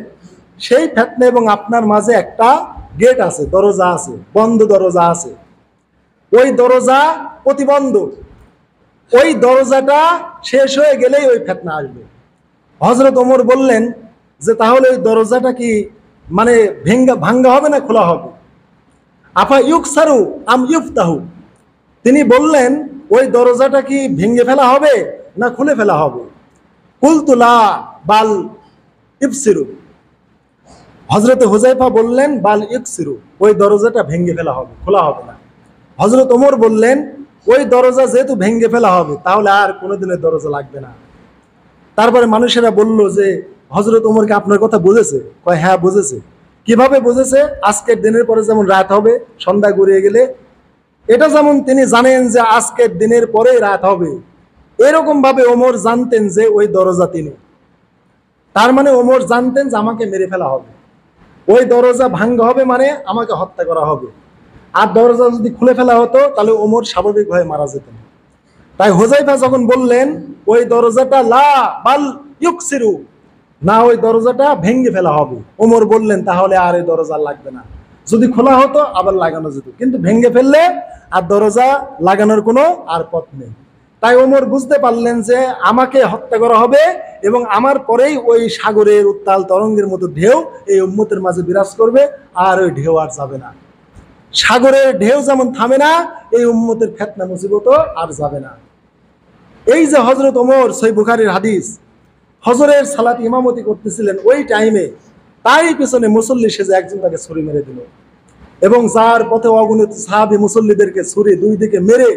সেই ফিতনা এবং আপনার মাঝে একটা গেট আছে, দরজা আছে, বন্ধ দরজা আছে, ওই দরজা প্রতিবন্ধক, ওই দরজাটা শেষ হয়ে গেলেই ওই ফিতনা আসবে। হযরত ওমর বললেন যে তাহলে ওই দরজাটা কি মানে ভাঙ্গা হবে না খোলা হবে? আফা ইউকসারু আম ইফতাহু, তিনি বললেন ওই দরজাটা কি ভেঙে ফেলা হবে না খুলে ফেলা হবে? কুলতু লা বাল ইফসিরু, হযরত হুযায়ফা বললেন বাল ইফসিরু, ওই দরজাটা ভেঙে ফেলা হবে, খোলা হবে না। হযরত ওমর বললেন ওই দরজা যেহেতু ভেঙে ফেলা হবে তাহলে আর কোনোদিনের দরজা লাগবে না। তারপরে মানুষেরা বলল যে হযরত ওমরকে আপনার কথা বুঝেছে? কয় হ্যাঁ বুঝেছে। কিভাবে বুঝেছে? আজকের দিনের পরে যেমন রাত হবে, সন্ধ্যা গড়িয়ে গেলে, এটা যেমন তিনি জানেন যে আজকের দিনের পরে রাত হবে, এরকম ভাবে ওমর জানতেন যে ওই দরজা তিনি। তার মানে ওমর জানতেন যে আমাকে মেরে ফেলা হবে, ওই দরজা ভাঙ্গা হবে মানে আমাকে হত্যা করা হবে। আর দরজা যদি খুলে ফেলা হতো তাহলে ওমর স্বাভাবিকভাবে মারা যেতেন। তাই হুযায়ফা যখন বললেন ওই দরজাটা লা বাল ইউকসিরু, না ওই দরজাটা ভেঙে ফেলা হবে, ওমর বললেন তাহলে আর এই দরজা লাগবে না। যদি খোলা হতো আবার লাগানো যেত, কিন্তু ভেঙে ফেললে আর দরজা লাগানোর কোনো আর পথ নেই। তাই ওমর বুঝতে পারলেন যে আমাকে হত্যা করা হবে এবং আমার পরেই ওই সাগরের উত্তাল তরঙ্গের মতো ঢেউ এই উম্মতের মাঝে বিরাজ করবে, আর ওই ঢেউ আর যাবে না। সাগরের ঢেউ যেমন থামে না, এই উম্মতের ফিতনা মুসিবতও আর যাবে না। এই যে হযরত ওমর, সহিহ বুখারীর হাদিস, হজরের সালাত ইমামতি করতেছিলেন, ওই টাইমে তারই পেছনে মুসল্লি সেজে একজন তাকে ছুরি মেরে দিল, এবং যার পথে অগণিত সাহাবী মুসল্লিদেরকে ছুরি দুই দিকে মেরে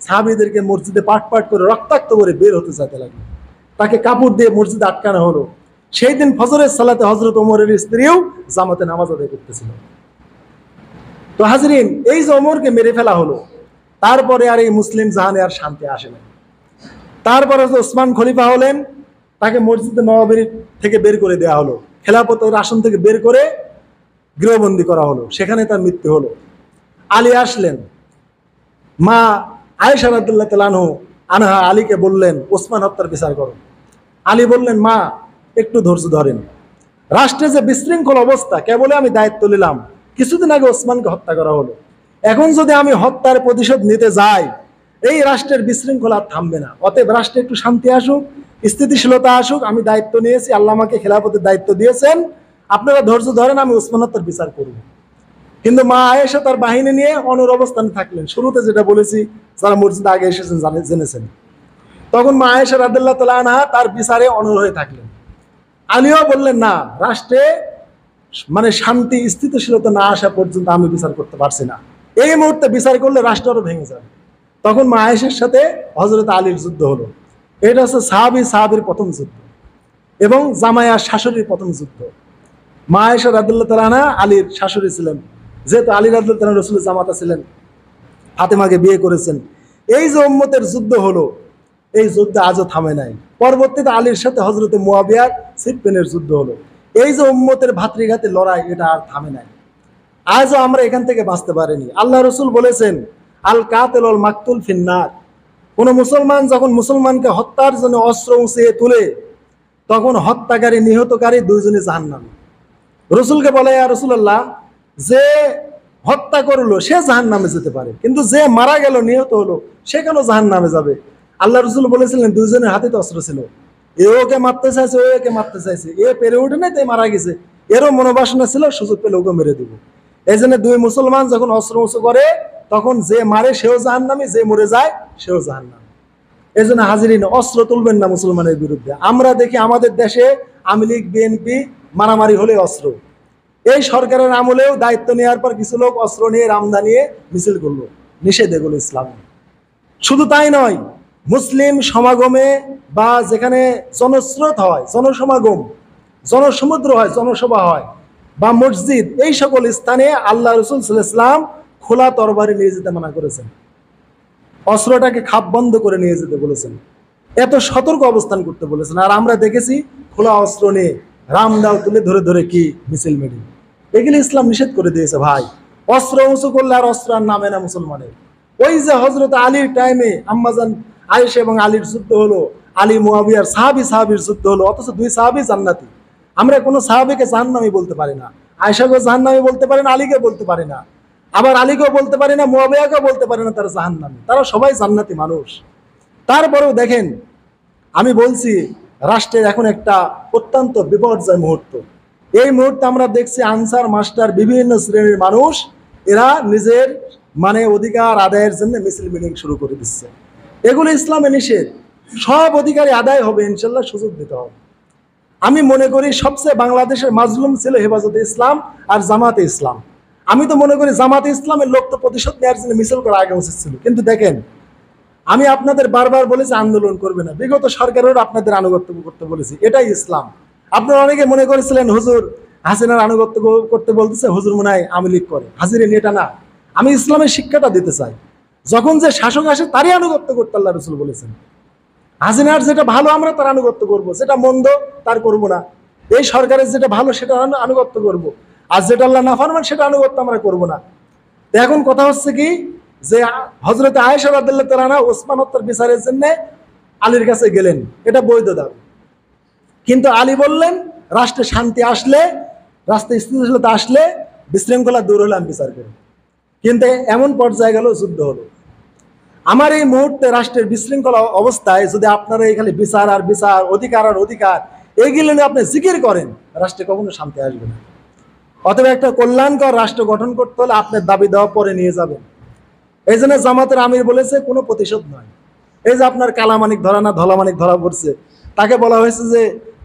সাহাবীদেরকে মসজিদে পাট পাট করে রক্তাক্ত করে বের হতে যেতে লাগলো। তাকে কাপড় দিয়ে মসজিদে আটকানো হলো। সেই দিন ফজরের সালাতে হযরত ওমরের স্ত্রীও জামাতে নামাজ আদায় করতেছিল। তো হাজরিন, এই যে ওমরকে মেরে ফেলা হলো, তারপরে আর এই মুসলিম জাহানে আর শান্তি আসে না। তারপরে ওসমান খলিফা হলেন, তাকে মসজিদে নববীর থেকে বের করে দেওয়া হলো, খেলাফতের আসন থেকে বের করে গৃহবন্দী করা হলো, সেখানে তার মৃত্যু হলো। আলী আসলেন, মা আয়েশা রাদিয়াল্লাহু তাআলা আনহা আলীকে বললেন ওসমান হত্যার বিচার করো। আলী বললেন মা একটু ধৈর্য ধরেন, রাষ্ট্রে যে বিশৃঙ্খল অবস্থা, কেবলে আমি দায়িত্ব নিলাম, কিছুদিন আগে ওসমানকে হত্যা করা হলো, এখন যদি আমি হত্যার প্রতিশোধ নিতে যাই এই রাষ্ট্রের বিশৃঙ্খলা থামবে না। অতএব রাষ্ট্রে একটু শান্তি আসুক, স্থিতিশীলতা আসুক, আমি দায়িত্ব নিয়েছি, আল্লাহ আমাকে খেলাফতের দায়িত্ব দিয়েছেন, আপনারা ধৈর্য ধরেন, আমি ওসমান হত্যার বিচার করব। কিন্তু মা আয়েশা তার বাহিনী নিয়ে অনুর অবস্থানে থাকলেন। শুরুতে যেটা বলেছি, যারা মসজিদে আগে এসেছেন জেনেছেন, তখন মা আয়েশা রাদিয়াল্লাহু তাআলা আনহা তার বিচারে অনুর হয়ে থাকলেন। আলীও বললেন না, রাষ্ট্রে মানে শান্তি স্থিতিশীলতা না আসা পর্যন্ত আমি বিচার করতে পারছি না, এই মুহূর্তে বিচার করলে রাষ্ট্র আরো ভেঙে যাবে। তখন মা আয়েশার সাথে হযরত আলীর যুদ্ধ হলো। এটা হচ্ছে সাহাবীর প্রথম যুদ্ধ এবং জামাইয়ার শাশুড়ির প্রথম যুদ্ধ। মা আয়েশা রাদিয়াল্লাহু তাআলা আনহা আলীর শাশুড়ি ছিলেন, যেহেতু আলী রাদিয়াল্লাহু তাআলা রাসূলের জামাতা ছিলেন। ফাতেমাকে বিয়ে করেছেন। এই যে উম্মতের যুদ্ধ হলো, এই যুদ্ধ আজও থামে নাই। পরবর্তীতে আলীর সাথে হযরতে মুয়াবিয়ার সিফফিনের যুদ্ধ হলো। এই যে উম্মতের ভাতৃঘাতে লড়াই, এটা আর থামে নাই। আজও আমরা এখান থেকে বাঁচতে পারিনি। আল্লাহ রসুল বলেছেন, আল কাতিল ওয়াল মাকতুল ফিন্নার। কোন মুসলমান যখন মুসলমানকে হত্যার জন্য অস্ত্র উঁচিয়ে তুলে, তখন হত্যাকারী নিহতকারী দুইজনই জাহান্নামী। রসুলকে বলে, ইয়া রাসূলুল্লাহ, যে হত্যা করলো সে জাহান্নামে যেতে পারে, কিন্তু যে মারা গেল, নিহত হলো, সে কেন জাহান্নামে যাবে? আল্লাহ রসুল বলেছিলেন, দুইজনের হাতে তো অস্ত্র ছিল, এ ওকে মারতে চাইছে, ও একে মারতে চাইছে, এ পেরে ওঠে নাই, তাই মারা গেছে। এরও মনোবাসনা ছিল, সুযোগ পেলে ওকে মেরে দিব। এই জন্য দুই মুসলমান যখন অস্ত্র উঁচু করে, তখন যে মারে সেও জাহান্নামী, যে মরে যায় সেও জাহান্নামী। এই জন্য হাজিরিন, অস্ত্র তুলবেন না মুসলমানের বিরুদ্ধে। আমরা দেখি আমাদের দেশে আওয়ামী লীগ, বিএনপি মারামারি হলে অস্ত্র। এই সরকারের আমলেও দায়িত্ব নেওয়ার পর কিছু লোক অস্ত্র নিয়ে, রামদা নিয়ে মিছিল করলো, নিষেধ এগুলো ইসলামে। শুধু তাই নয়, মুসলিম সমাগমে বা যেখানে জনস্রোত হয়, জনসমাগম, জনসমুদ্র হয়, জনসভা হয়, বা মসজিদ, এই সকল স্থানে আল্লাহ রসুল সাল্লাল্লাহু আলাইহি ওয়াসাল্লাম খোলা তরবারি নিয়ে যেতে মানা করেছেন। অস্ত্রটাকে খাপ বন্ধ করে নিয়ে যেতে বলেছেন, এত সতর্ক অবস্থান করতে বলেছেন। আর আমরা দেখেছি খোলা অস্ত্র নিয়ে রামদাও তুলে ধরে ধরে কি মিছিল মিটিং, এগুলি ইসলাম নিষেধ করে দিয়েছে ভাই। অস্ত্র উঁচু করলে আর অস্ত্র আর নামে না মুসলমানের। ওই যে হযরত আলীর টাইমে আম্মাজান আয়েশা এবং আলীর যুদ্ধ হলো, আলী মুয়াবিয়ার সাহাবীর যুদ্ধ হলো, অথচ দুই সাহাবী জান্নাতি। আমরা কোনো সাহাবীকে জাহান্নামী বলতে পারি না, আয়েশাকে জাহান্নামী বলতে পারি না, আলীকে বলতে পারি না, আবার আলীকেও বলতে পারি না, মুয়াবিয়াকেও বলতে পারি না তারা জাহান্নামী। তারা সবাই জান্নাতি মানুষ। তারপরেও দেখেন, আমি বলছি, রাষ্ট্রের এখন একটা অত্যন্ত বিপর্যয় মুহূর্ত। এই মুহূর্তে আমরা দেখছি আনসার মাস্টার, বিভিন্ন শ্রেণীর মানুষ, এরা নিজের অধিকার আদায়ের জন্য মিছিল মিটিং শুরু করে দিচ্ছে। এগুলো ইসলামে নিষেধ। সব অধিকারই আদায় হবে ইনশাল্লাহ, সুযোগ দিতে হবে। আমি মনে করি সবচেয়ে বাংলাদেশের মাজলুম ছিল হেফাজতে ইসলাম আর জামাতে ইসলাম। আমি তো মনে করি জামাতে ইসলামের লোক তো প্রতিশোধ নেওয়ার জন্য মিছিল করা আগে উচিত ছিল। কিন্তু দেখেন, আমি আপনাদের বারবার বলেছি আন্দোলন করবে না, বিগত সরকারের আপনাদের আনুগত্য করতে বলেছি, এটাই ইসলাম। আপনারা অনেকে মনে করেছিলেন হুজুর হাসিনার আনুগত্য করতে বলতেছে, হুজুর মনে হয় আওয়ামী লীগ করে। হাজিরিন, এটা না। আমি ইসলামের শিক্ষাটা দিতে চাই। যখন যে শাসক আসে তারই আনুগত্য করতে আল্লাহ রসুল বলেছেন। হাসিনার যেটা ভালো আমরা তার আনুগত্য করব, যেটা মন্দ তার করব না। এই সরকারের যেটা ভালো সেটা আনুগত্য করব, আর যেটা আল্লাহ না ফরমান সেটা আনুগত্য আমরা করব না। তো এখন কথা হচ্ছে কি, যে হযরত আয়েশা রাদিয়াল্লাহু তাআলা আনহা ওসমান হত্যার বিচারের জন্য আলীর কাছে গেলেন, এটা বৈধ দাবি। কিন্তু আলী বললেন, রাষ্ট্রে শান্তি আসলে, রাষ্ট্রে স্থিতিশীলতা আসলে, বিশৃঙ্খলা দূর হলে আমি বিচার করব। কিন্তু এমন পর্যায়ে গেল, যুদ্ধ হলো। আমার এই মুহূর্তে রাষ্ট্রের বিশৃঙ্খলা অবস্থায় যদি আপনারা এখানে বিচার আর বিচার, অধিকার আর অধিকার, এইগুলো নিয়ে আপনি জিকির করেন, রাষ্ট্রে কখনো শান্তি আসবে না। অতএব একটা কল্যাণকর রাষ্ট্র গঠন করতে হলে আপনার দাবি দেওয়া পরে নিয়ে যাবেন। এই জন্য জামাতের আমির বলেছে কোনো প্রতিশোধ নয়। এই যে আপনার কালামানিক ধরা না ধলামানিক ধরা পড়ছে, তাকে বলা হয়েছে যে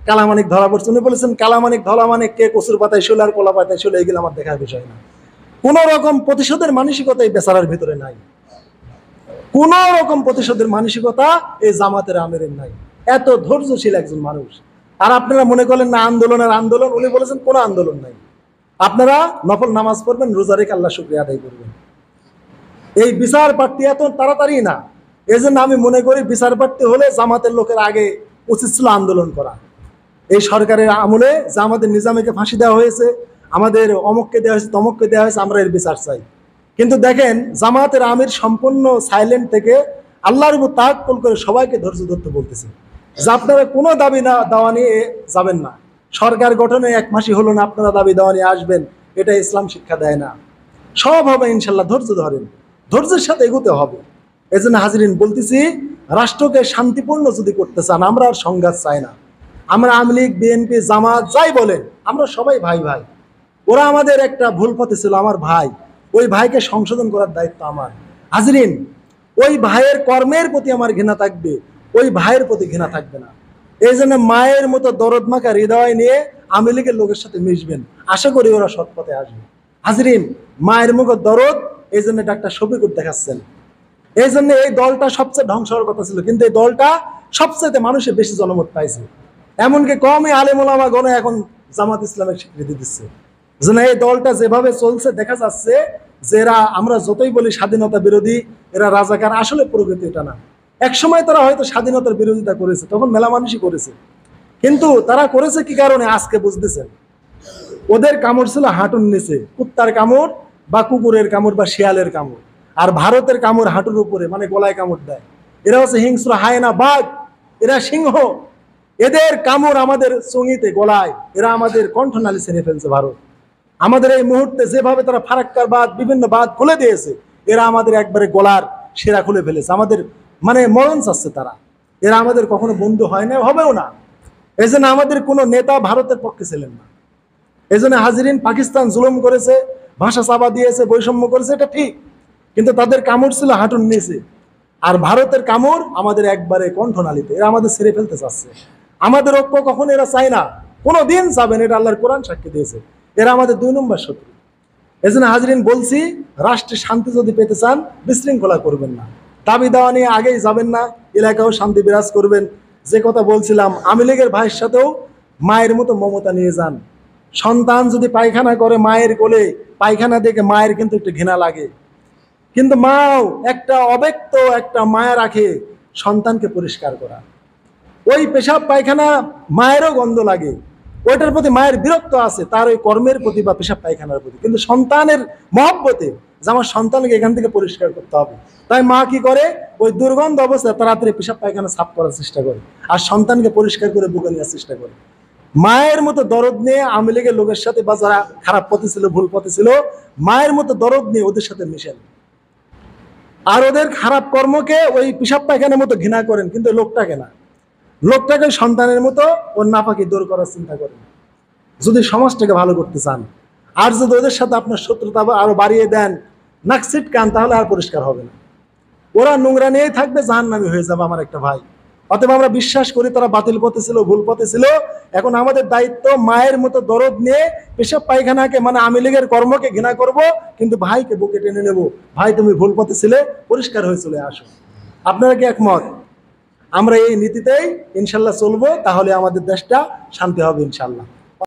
কালামানিক ধরা পড়ছে, উনি বলেছেন কালামানিক ধলামানিক কে কচুর পাতায় শুলে আর কলা পাতায় শুলে, এগুলো আমার দেখার বিষয় না। কোন রকম প্রতিশোধের মানসিকতা এই বেচারার ভিতরে নাই, কোন রকম প্রতিশোধের মানসিকতা এই জামাতের আমিরের নাই। এত ধৈর্যশীল একজন মানুষ। আর আপনারা মনে করেন না আন্দোলনের আন্দোলন, উনি বলেছেন কোনো আন্দোলন নাই, আপনারা নফল নামাজ পড়বেন, রোজা রেখে আল্লাহ শুকরিয়া আদায় করবেন। এই বিচার প্রার্থী এত তাড়াতাড়ি না। এই জন্য আমি মনে করি বিচার প্রার্থী হলে জামাতের লোকের আগে উচিত ছিল আন্দোলন করা। এই সরকারের আমলে যে আমাদের নিজামীকে ফাঁসি দেওয়া হয়েছে, আমাদের অমুককে দেওয়া হয়েছে, তমককে দেওয়া হয়েছে, আমরা এর বিচার চাই। কিন্তু দেখেন, জামাতের আমির সম্পূর্ণ সাইলেন্ট থেকে আল্লাহর উপর তাওয়াক্কুল করে সবাইকে ধৈর্য ধরতে বলতেছে যে আপনারা কোনো দাবি না দেওয়া নিয়ে যাবেন না। সরকার গঠনে 1 মাসই হলো না, আপনারা দাবি দেওয়া নিয়ে আসবেন, এটা ইসলাম শিক্ষা দেয় না। সব হবে ইনশাল্লাহ, ধৈর্য ধরেন, ধৈর্যের সাথে এগোতে হবে। এই জন্য হাজিরিন বলতেছি, রাষ্ট্রকে শান্তিপূর্ণ যদি করতে চান, আমরা আর সংঘাত চাই না। আমরা আওয়ামী লীগ, বিএনপি, জামাত যাই বলেন, আমরা সবাই ভাই ভাই। ওরা আমাদের একটা ভুল পথে ছিল, আমার ভাই, ওই ভাইকে সংশোধন করার দায়িত্ব আমার। হাজিরিন, ওই ভাইয়ের কর্মের প্রতি আমার ঘৃণা থাকবে, ওই ভাইয়ের প্রতি ঘৃণা থাকবে না। এই জন্য মায়ের মতো দরদ মাখা হৃদয় নিয়ে আওয়ামী লীগের লোকের সাথে মিশবেন, আশা করি ওরা সৎ পথে আসবে। হাজিরিন, মায়ের মুখে দরদ, এই জন্য ডাক্তার শফিকুর দেখাচ্ছেন। এই জন্য এই দলটা সবচেয়ে ধ্বংস হওয়ার কথা ছিল, কিন্তু এই দলটা সবচেয়ে মানুষের বেশি জনমত পাইছে। এমনকি কমই আলেম ওলামা গণ এখন জামাত ইসলামের স্বীকৃতি দিচ্ছে। যেন এই দলটা যেভাবে চলছে দেখা যাচ্ছে, যে এরা, আমরা যতই বলি স্বাধীনতা বিরোধী, এরা রাজাকার, আসলে প্রকৃতি এটা না। এক সময় তারা হয়তো স্বাধীনতার বিরোধিতা করেছে, তখন মেলা মানুষই করেছে, কিন্তু তারা করেছে কি কারণে আজকে বুঝতেছেন। ওদের কামড় ছিল হাঁটুর নিচে, কুত্তার কামড় বা কুকুরের কামড় বা শিয়ালের কামড়, আর ভারতের কামড় হাঁটুর উপরে, মানে গলায় কামড় দেয়। এরা হচ্ছে হিংস্র হায়না, বাঘ, এরা সিংহ। এদের কামড় আমাদের চঙিতে, গলায়, এরা আমাদের কণ্ঠনালী ছেড়ে ফেলছে। ভারত আমাদের এই মুহূর্তে যেভাবে তারা ফারাক্কার বাদ, বিভিন্ন বাদ খুলে দিয়েছে, এরা আমাদের একবারে গলার সেরা খুলে ফেলেছে, আমাদের মানে মরণ চাচ্ছে তারা। এরা আমাদের কখনো বন্ধু হয় না, হবেও না। এই জন্য আমাদের কোনো নেতা ভারতের পক্ষে ছিলেন না। এই জন্য হাজিরিন, পাকিস্তান জুলুম করেছে, ভাষা চাপা দিয়েছে, বৈষম্য করেছে, এটা ঠিক, কিন্তু তাদের কামড় ছিল হাঁটুর নিচে। আর ভারতের কামড় আমাদের একবারে কণ্ঠনালীতে, এরা আমাদের ছেড়ে ফেলতে চাচ্ছে। আমাদের ঐক্য কখন এরা চায় না, কোনো দিন চাবেন, এটা আল্লাহর কোরআন সাক্ষী দিয়েছে। এরা আমাদের 2 নম্বর শত্রু। এই জন্য হাজিরিন বলছি, রাষ্ট্রের শান্তি যদি পেতে চান, বিশৃঙ্খলা করবেন না, দাবি দেওয়া নিয়ে আগেই যাবেন না, এলাকাও শান্তি বিরাজ করবেন। যে কথা বলছিলাম, আওয়ামী লীগের ভাইয়ের সাথেও মায়ের মতো মমতা নিয়ে যান। সন্তান যদি পায়খানা করে মায়ের কোলে, পায়খানা দেখে মায়ের কিন্তু একটু ঘৃণা লাগে, কিন্তু মাও একটা অব্যক্ত একটা মায়া রাখে সন্তানকে পরিষ্কার করা। ওই পেশাব পায়খানা মায়েরও গন্ধ লাগে, ওইটার প্রতি মায়ের বিরক্ত আছে, তার ওই কর্মের প্রতি বা পেশাব পায়খানার প্রতি, কিন্তু সন্তানের মহব্বতে যে আমার সন্তানকে এখান থেকে পরিষ্কার করতে হবে, তাই মা কি করে, ওই দুর্গন্ধ অবস্থায় তাড়াতাড়ি পেশাব পায়খানা সাফ করার চেষ্টা করে, আর সন্তানকে পরিষ্কার করে বুকে নেওয়ার চেষ্টা করে। মায়ের মতো দরদ নিয়ে আওয়ামী লীগের লোকের সাথে, বা যারা খারাপ পথে ছিল, ভুল পথে ছিল, মায়ের মতো দরদ নিয়ে ওদের সাথে মিশেন, আর ওদের খারাপ কর্মকে ওই পেশাব পায়খানার মতো ঘৃণা করেন, কিন্তু লোকটাকে না, লোকটাকে সন্তানের মতো ওর নাপাকি দূর করার চিন্তা করেন, যদি সমাজটাকে ভালো করতে চান। আর যদি ওদের সাথে আপনার শত্রুতা আরো বাড়িয়ে দেন, নাকসিট কান, তাহলে আর পরিষ্কার হবে না, ওরা নোংরা নিয়েই থাকবে, জাহান্নামী হয়ে যাবে আমার একটা ভাই। অতএব আমরা বিশ্বাস করি তারা বাতিল পথে ছিল, ভুল পথে ছিল। এখন আমাদের দায়িত্ব মায়ের মতো দরদ নিয়ে পেশাব পায়খানাকে, মানে আওয়ামী লীগের কর্মকে ঘৃণা করব, কিন্তু ভাইকে বুকে টেনে নেব, ভাই তুমি ভুল পথে ছিলে, পরিষ্কার হয়ে চলে আসো। আপনারা কি একমত? আমরা এই নীতিতেই ইনশাল্লাহ চলবো, তাহলে আমাদের দেশটা শান্তি হবে ইনশাল্লাহ।